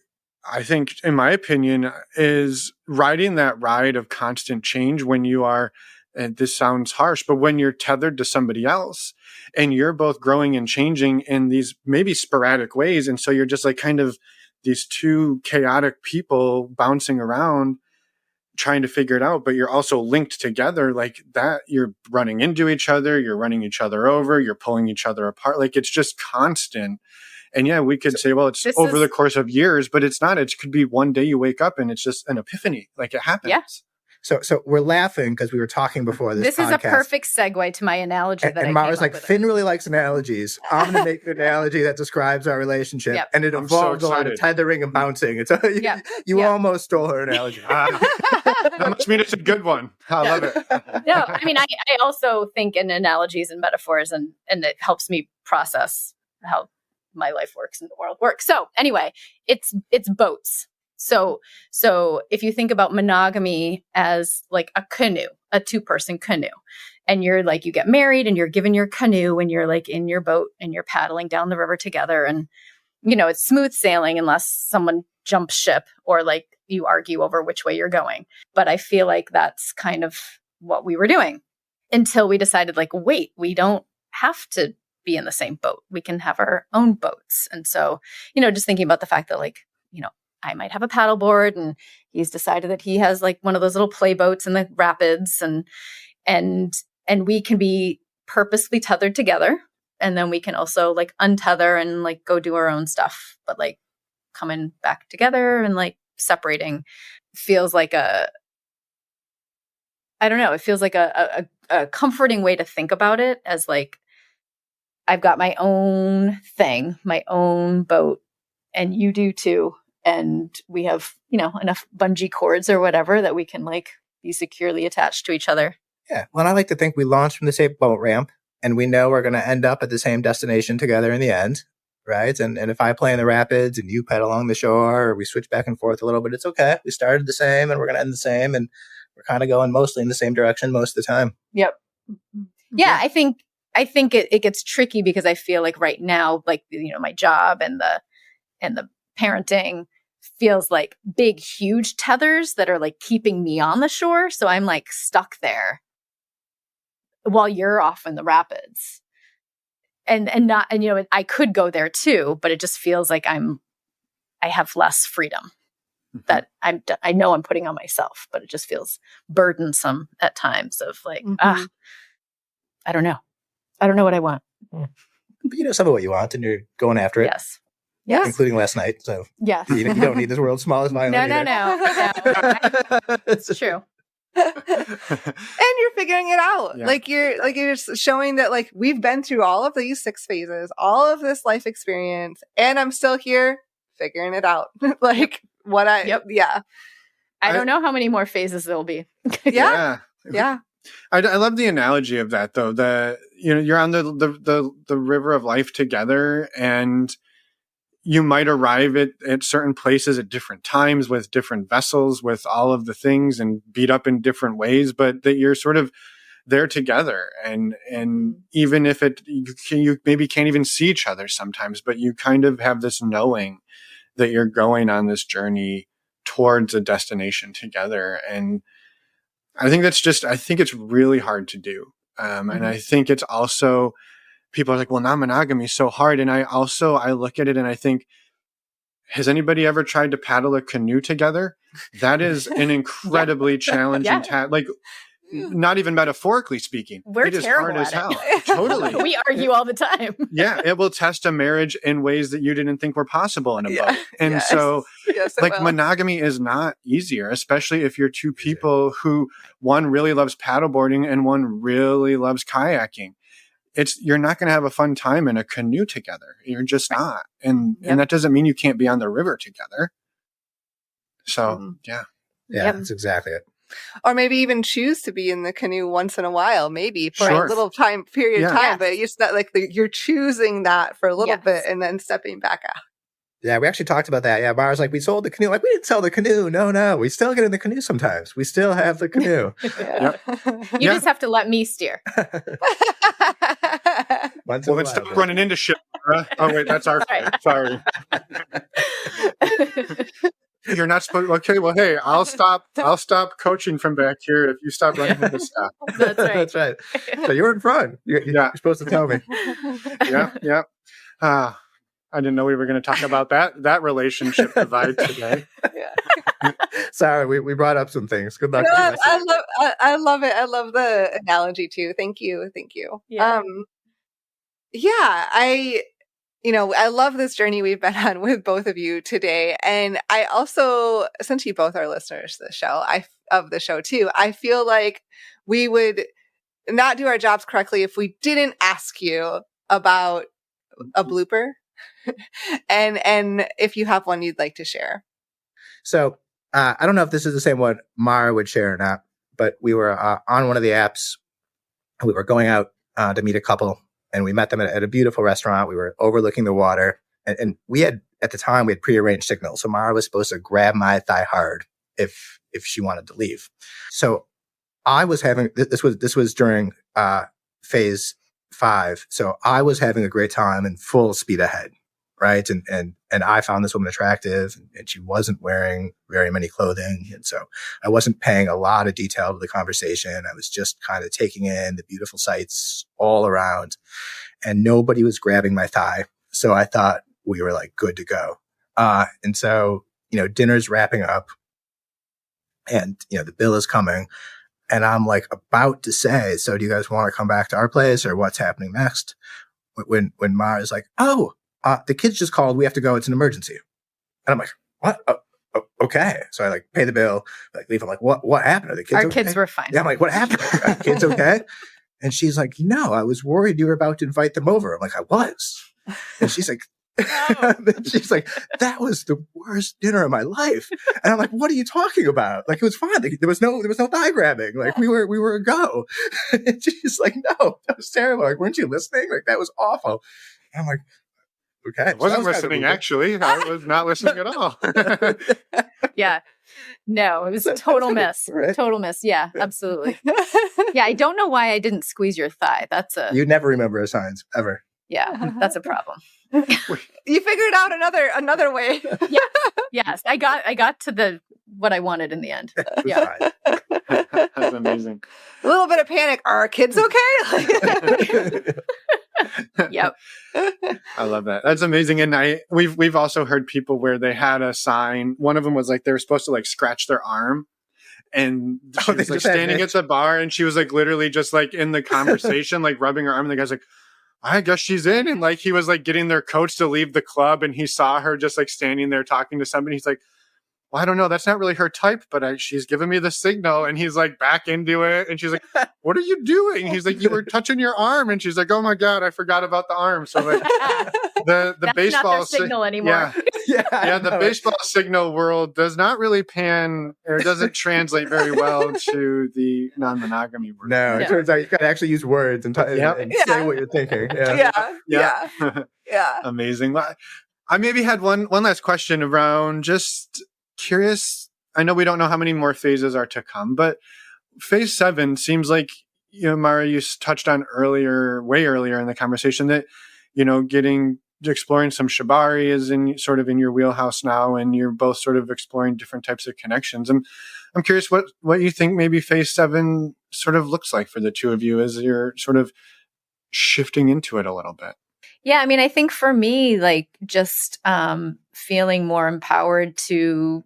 I think, in my opinion, is riding that ride of constant change when you are, and this sounds harsh, but when you're tethered to somebody else and you're both growing and changing in these maybe sporadic ways. And so you're just like kind of these two chaotic people bouncing around trying to figure it out, but you're also linked together like that. You're running into each other, you're running each other over, you're pulling each other apart. Like, it's just constant. And yeah, we could say, well, it's over the course of years, but it's not. It could be one day you wake up and it's just an epiphany. Like, it happens. Yeah. So we're laughing because we were talking before this podcast. Is a perfect segue to my analogy. And Mara's like, Finn really likes analogies. I'm going to make an analogy that describes our relationship. Yep. And it involves a lot of tethering and bouncing. It's you almost stole her analogy. That must mean it's a good one. I love it. No, I mean, I also think in analogies and metaphors, and it helps me process how my life works and the world works. So anyway, it's boats. So if you think about monogamy as like a canoe, a 2-person canoe, and you're like, you get married and you're given your canoe and you're like in your boat and you're paddling down the river together, and it's smooth sailing unless someone jumps ship or like you argue over which way you're going. But I feel like that's kind of what we were doing until we decided like, wait, we don't have to be in the same boat. We can have our own boats. And so, just thinking about the fact that like, I might have a paddleboard and he's decided that he has like one of those little play boats in the rapids, and we can be purposely tethered together. And then we can also like untether and like go do our own stuff, but like coming back together and like separating feels like it feels like a comforting way to think about it, as like, I've got my own thing, my own boat, and you do too. And we have, enough bungee cords or whatever that we can like be securely attached to each other. Yeah. Well, I like to think we launch from the same boat ramp and we know we're going to end up at the same destination together in the end. Right. And if I play in the rapids and you pedal along the shore, or we switch back and forth a little bit, it's okay. We started the same and we're going to end the same. And we're kind of going mostly in the same direction most of the time. Yep. Yeah. I think it gets tricky because I feel like right now, like, my job and the parenting feels like big, huge tethers that are like keeping me on the shore. So I'm like stuck there while you're off in the rapids. And I could go there too, but it just feels like I have less freedom that I know I'm putting on myself, but it just feels burdensome at times of like, I don't know. I don't know what I want. But you know some of what you want and you're going after it. Yes. Yes. Including last night. So yes. you don't need this world's smallest violin. No. It's true. And you're figuring it out. Yeah. Like you're showing that like we've been through all of these 6 phases, all of this life experience, and I'm still here figuring it out. Like yeah. I don't know how many more phases there'll be. Yeah. I love the analogy of that though. You're on the river of life together, and you might arrive at certain places at different times with different vessels, with all of the things, and beat up in different ways, but that you're sort of there together. And even if you maybe can't even see each other sometimes, but you kind of have this knowing that you're going on this journey towards a destination together. And I think it's really hard to do. And I think it's also, people are like, well, non-monogamy is so hard. And I look at it and I think, has anybody ever tried to paddle a canoe together? That is an incredibly challenging task. Like, not even metaphorically speaking. We're terrible hard as hell. it. Totally. We argue all the time. Yeah, it will test a marriage in ways that you didn't think were possible in a boat. And so, like, monogamy is not easier, especially if you're two people who, one really loves paddleboarding and one really loves kayaking. You're not going to have a fun time in a canoe together. You're just not. And that doesn't mean you can't be on the river together. So, yeah. Yeah, that's exactly it. Or maybe even choose to be in the canoe once in a while, maybe for a little period of time. But it's not like you're choosing that for a little bit and then stepping back out. Yeah, we actually talked about that. Yeah, Mara's like, we sold the canoe. Like, we didn't sell the canoe. No. We still get in the canoe sometimes. We still have the canoe. You just have to let me steer. Well, then stop running into shit. Oh, wait, that's our fault. Sorry. You're not supposed. Okay, well, hey, I'll stop coaching from back here if you stop running into stuff. That's right. That's right. So you're in front. You're supposed to tell me. Yeah. I didn't know we were going to talk about that relationship divide today. Sorry, we brought up some things. Good luck. No, I love it. I love the analogy too. Thank you. Yeah. I love this journey we've been on with both of you today. And I also, since you both are listeners of the show too, I feel like we would not do our jobs correctly if we didn't ask you about a blooper. and if you have one you'd like to share. So I don't know if this is the same one Mara would share or not, but we were on one of the apps. We were going out to meet a couple, and we met them at a beautiful restaurant. We were overlooking the water, and we had at the time we had prearranged signals. So Mara was supposed to grab my thigh hard if she wanted to leave. So I was having, this was during, phase 5. So I was having a great time and full speed ahead. Right. And I found this woman attractive, and she wasn't wearing very many clothing. And so I wasn't paying a lot of detail to the conversation. I was just kind of taking in the beautiful sights all around, and nobody was grabbing my thigh. So I thought we were like good to go. And so, dinner's wrapping up, and, the bill is coming, and I'm like about to say, so do you guys want to come back to our place, or what's happening next? When Mara's like, oh, the kids just called. We have to go. It's an emergency. And I'm like, what? Okay. So I pay the bill, leave. I'm like, what happened? Are the kids Our okay? kids were fine. Yeah. I'm like, what happened? Are the kids okay? And she's like, no, I was worried you were about to invite them over. I'm like, I was. And she's like, she's like, that was the worst dinner of my life. And I'm like, what are you talking about? It was fine. There was no thigh grabbing. We were a go. And she's like, no, that was terrible. Weren't you listening? That was awful. And I'm like, okay. I wasn't listening, actually. I was not listening at all. Yeah. No, it was a total miss. Right? Total miss. Yeah, absolutely. Yeah, I don't know why I didn't squeeze your thigh. You never remember signs, ever. Yeah, that's a problem. You figured out another way. Yeah. Yes, I got to what I wanted in the end. Yeah. That's amazing. A little bit of panic. Are our kids okay? Yep. I love that. That's amazing. And we've also heard people where they had a sign. One of them was they were supposed to scratch their arm, and she was standing at the bar, and she was literally just in the conversation, rubbing her arm, and the guy's like, I guess she's in. And he was getting their coach to leave the club, and he saw her just standing there talking to somebody. He's like, well, I don't know. That's not really her type, but she's giving me the signal. And he's back into it. And she's like, what are you doing? He's like, you were touching your arm. And she's like, oh my God, I forgot about the arm. So the That's baseball not their signal anymore. Yeah. The baseball signal world does not really doesn't translate very well to the non-monogamy world. No, it turns out you got to actually use words and say what you're thinking. Yeah. Amazing. I maybe had one last question around just curious. I know we don't know how many more phases are to come, but phase 7 seems like, Mara, you touched on way earlier in the conversation that, exploring some shibari is in your wheelhouse now, and you're both sort of exploring different types of connections. And I'm curious what you think maybe phase 7 sort of looks like for the two of you as you're sort of shifting into it a little bit. Yeah, I mean, I think for me, just feeling more empowered to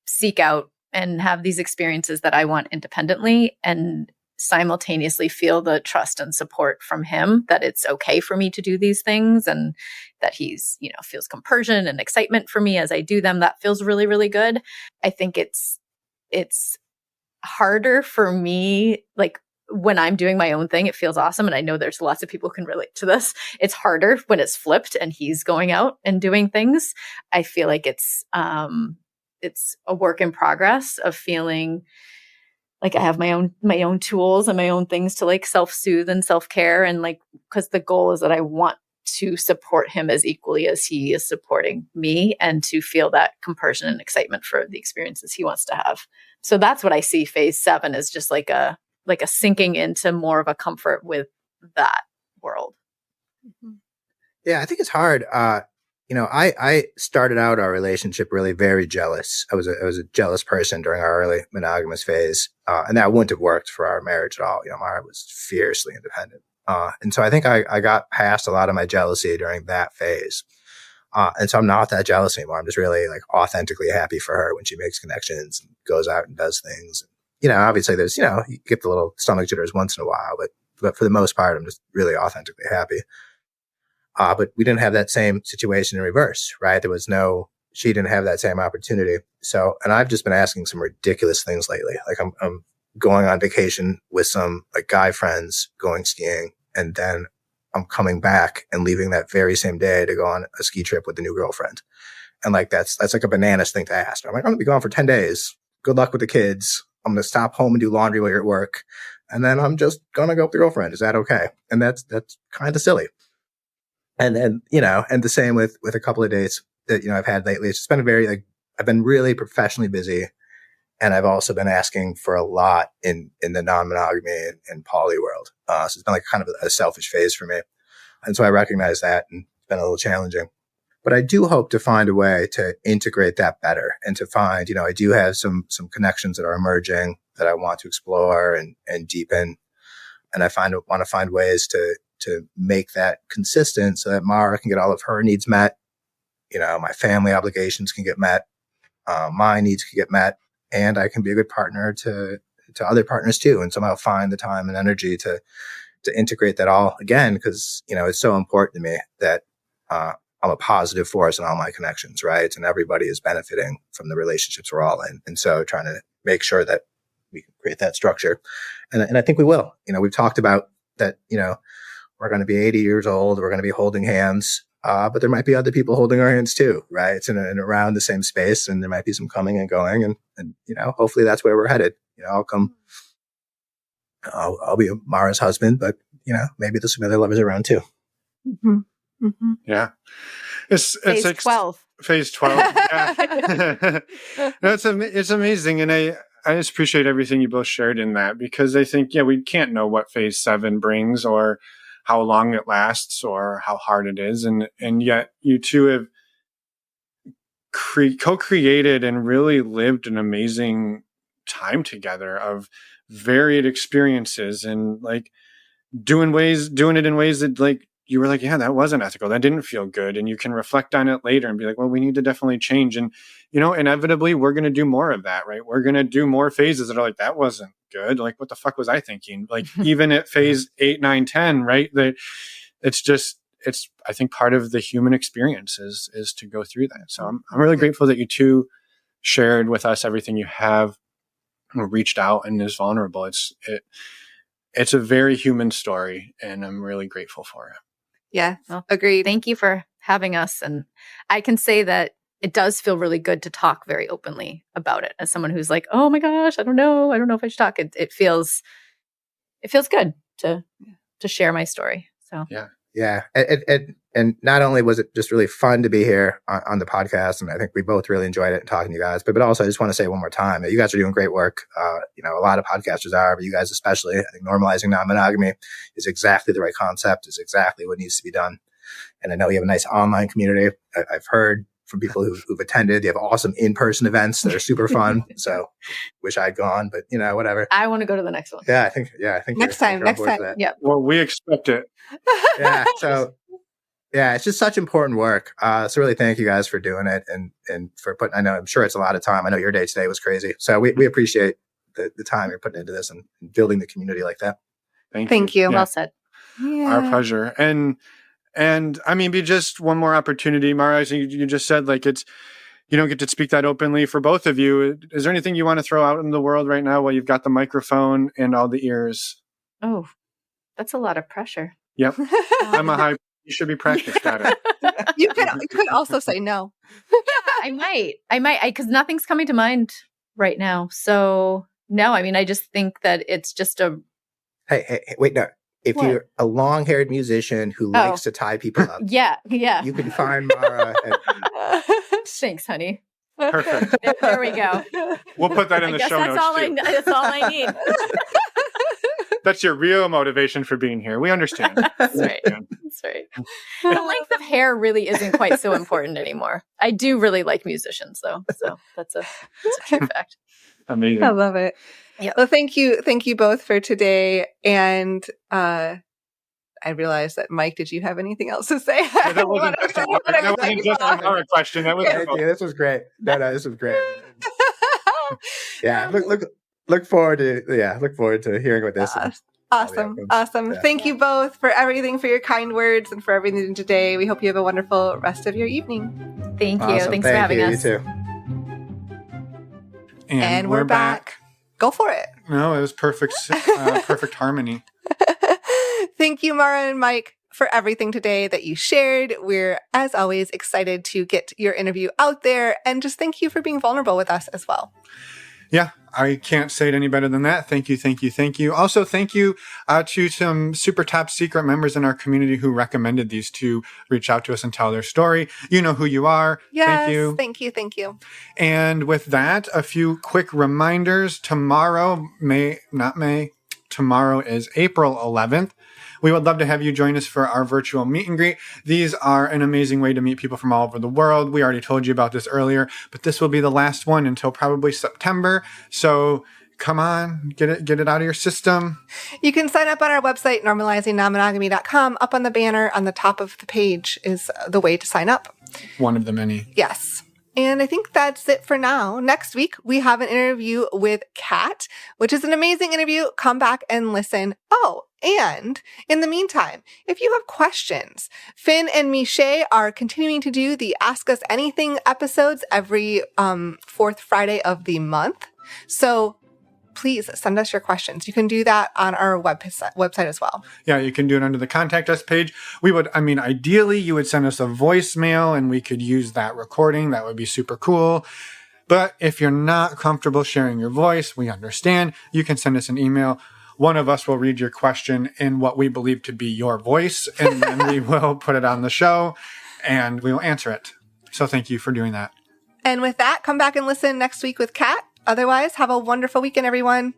seek out and have these experiences that I want independently, and simultaneously feel the trust and support from him that it's okay for me to do these things, and that he's, feels compersion and excitement for me as I do them. That feels really, really good. I think it's harder for me, when I'm doing my own thing, it feels awesome. And I know there's lots of people who can relate to this. It's harder when it's flipped and he's going out and doing things. I feel like it's a work in progress of feeling like I have my own tools and my own things to self-soothe and self-care. And because the goal is that I want to support him as equally as he is supporting me, and to feel that compersion and excitement for the experiences he wants to have. So that's what I see phase 7 is, just like a sinking into more of a comfort with that world. Yeah, I think it's hard. I started out our relationship really very jealous. I was a jealous person during our early monogamous phase, and that wouldn't have worked for our marriage at all. Mara was fiercely independent, and so I think I got past a lot of my jealousy during that phase, and so I'm not that jealous anymore. I'm just really authentically happy for her when she makes connections and goes out and does things. Obviously there's, you get the little stomach jitters once in a while, but for the most part, I'm just really authentically happy. But we didn't have that same situation in reverse, right? She didn't have that same opportunity. So, and I've just been asking some ridiculous things lately. I'm going on vacation with some guy friends going skiing, and then I'm coming back and leaving that very same day to go on a ski trip with the new girlfriend. And that's a bananas thing to ask. I'm I'm going to be gone for 10 days. Good luck with the kids. I'm going to stop home and do laundry while you're at work. And then I'm just going to go with the girlfriend. Is that okay? And that's kind of silly. And then, and the same with a couple of dates that, I've had lately. It's just been I've been really professionally busy. And I've also been asking for a lot in the non-monogamy and poly world. So it's been like kind of a selfish phase for me. And so I recognize that, and it's been a little challenging. But I do hope to find a way to integrate that better and to find, I do have some connections that are emerging that I want to explore and deepen. And I want to find ways to make that consistent so that Mara can get all of her needs met. My family obligations can get met. My needs can get met. And I can be a good partner to other partners too, and somehow find the time and energy to integrate that all again, because it's so important to me that I'm a positive force in all my connections, right? And everybody is benefiting from the relationships we're all in, and so trying to make sure that we can create that structure, and I think we will. We've talked about that. We're going to be 80 years old. We're going to be holding hands. But there might be other people holding our hands too, right? It's in around the same space, and there might be some coming and going, and hopefully that's where we're headed. I'll be Mara's husband, but maybe there's some other lovers around too. Mm-hmm. Mm-hmm. Yeah, it's phase 12. Phase 12. Yeah, no, it's amazing, and I just appreciate everything you both shared in that, because I think we can't know what phase 7 brings or how long it lasts or how hard it is. And yet you two have co-created and really lived an amazing time together of varied experiences, and like doing it in ways that like you were like, yeah, that wasn't ethical. That didn't feel good. And you can reflect on it later and be like, well, we need to definitely change. And, inevitably we're going to do more of that, right? We're going to do more phases that are like, that wasn't good. Like, what the fuck was I thinking? Like, even at phase 8, 9, 10, right? That it's I think part of the human experience is to go through that. So I'm really grateful that you two shared with us everything you have, reached out and is vulnerable. It's a very human story, and I'm really grateful for it. Yeah, well, agreed. Thank you for having us. And I can say that it does feel really good to talk very openly about it as someone who's like, oh my gosh, I don't know if I should talk. It feels good to share my story. So yeah. And not only was it just really fun to be here on the podcast, and I think we both really enjoyed it and talking to you guys, but also I just want to say one more time that you guys are doing great work. A lot of podcasters are, but you guys especially. I think normalizing non-monogamy is exactly the right concept, is exactly what needs to be done. And I know you have a nice online community. I've heard from people who've attended. You have awesome in-person events that are super fun. So wish I'd gone, but whatever. I want to go to the next one. Yeah, I think next time. Yeah. Well, we expect it. Yeah. So yeah, it's just such important work. So really thank you guys for doing it and for putting, I'm sure it's a lot of time. I know your day today was crazy. So we appreciate the time you're putting into this and building the community like that. Thank you. Yeah. Well said. Yeah. Our pleasure. And I mean, be just one more opportunity, Mara. You just said like you don't get to speak that openly for both of you. Is there anything you want to throw out in the world right now while you've got the microphone and all the ears? Oh, that's a lot of pressure. Yep. You should be practiced at it. You could also say no. I might, because nothing's coming to mind right now. So no, I mean, I just think that it's just a. Hey, wait, no. If What? You're a long-haired musician who likes to tie people up, Yeah. you can find Mara. Thanks, honey. Perfect. There we go. We'll put that in the show notes too. That's all I need. That's your real motivation for being here. We understand. That's right. That's right. The length of hair really isn't quite so important anymore. I do really like musicians, though. So that's a true fact. Amazing. I love it. Yep. Well, thank you both for today. And I realized that Mike, did you have anything else to say? That wasn't just a Mara question. That was This was great. No, this was great. Yeah, look forward to hearing what this is. Awesome. Yeah. Thank you both for everything, for your kind words and for everything today. We hope you have a wonderful rest of your evening. Thank you. Awesome. Thanks for having us. You too. And we're back. Go for it. No, it was perfect. Perfect harmony. Thank you, Mara and Mike, for everything today that you shared. We're, as always, excited to get your interview out there. And just thank you for being vulnerable with us as well. Yeah, I can't say it any better than that. Thank you, thank you, thank you. Also, thank you to some super top secret members in our community who recommended these to reach out to us and tell their story. You know who you are. Yes, thank you. Thank you. Thank you. And with that, a few quick reminders. Tomorrow is April 11th. We would love to have you join us for our virtual meet and greet. These are an amazing way to meet people from all over the world. We already told you about this earlier, but this will be the last one until probably September. So come on, get it out of your system. You can sign up on our website, normalizingnonmonogamy.com. Up on the banner on the top of the page is the way to sign up. One of the many. Yes. And I think that's it for now. Next week, we have an interview with Kat, which is an amazing interview. Come back and listen. Oh, and in the meantime, if you have questions, Finn and Miche are continuing to do the Ask Us Anything episodes every fourth Friday of the month. So please send us your questions. You can do that on our website as well. Yeah, you can do it under the contact us page. Ideally, you would send us a voicemail and we could use that recording. That would be super cool. But if you're not comfortable sharing your voice, we understand. You can send us an email. One of us will read your question in what we believe to be your voice, and then we will put it on the show and we will answer it. So thank you for doing that. And with that, come back and listen next week with Kat. Otherwise, have a wonderful weekend, everyone.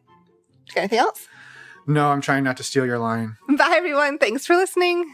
Got anything else? No, I'm trying not to steal your line. Bye, everyone. Thanks for listening.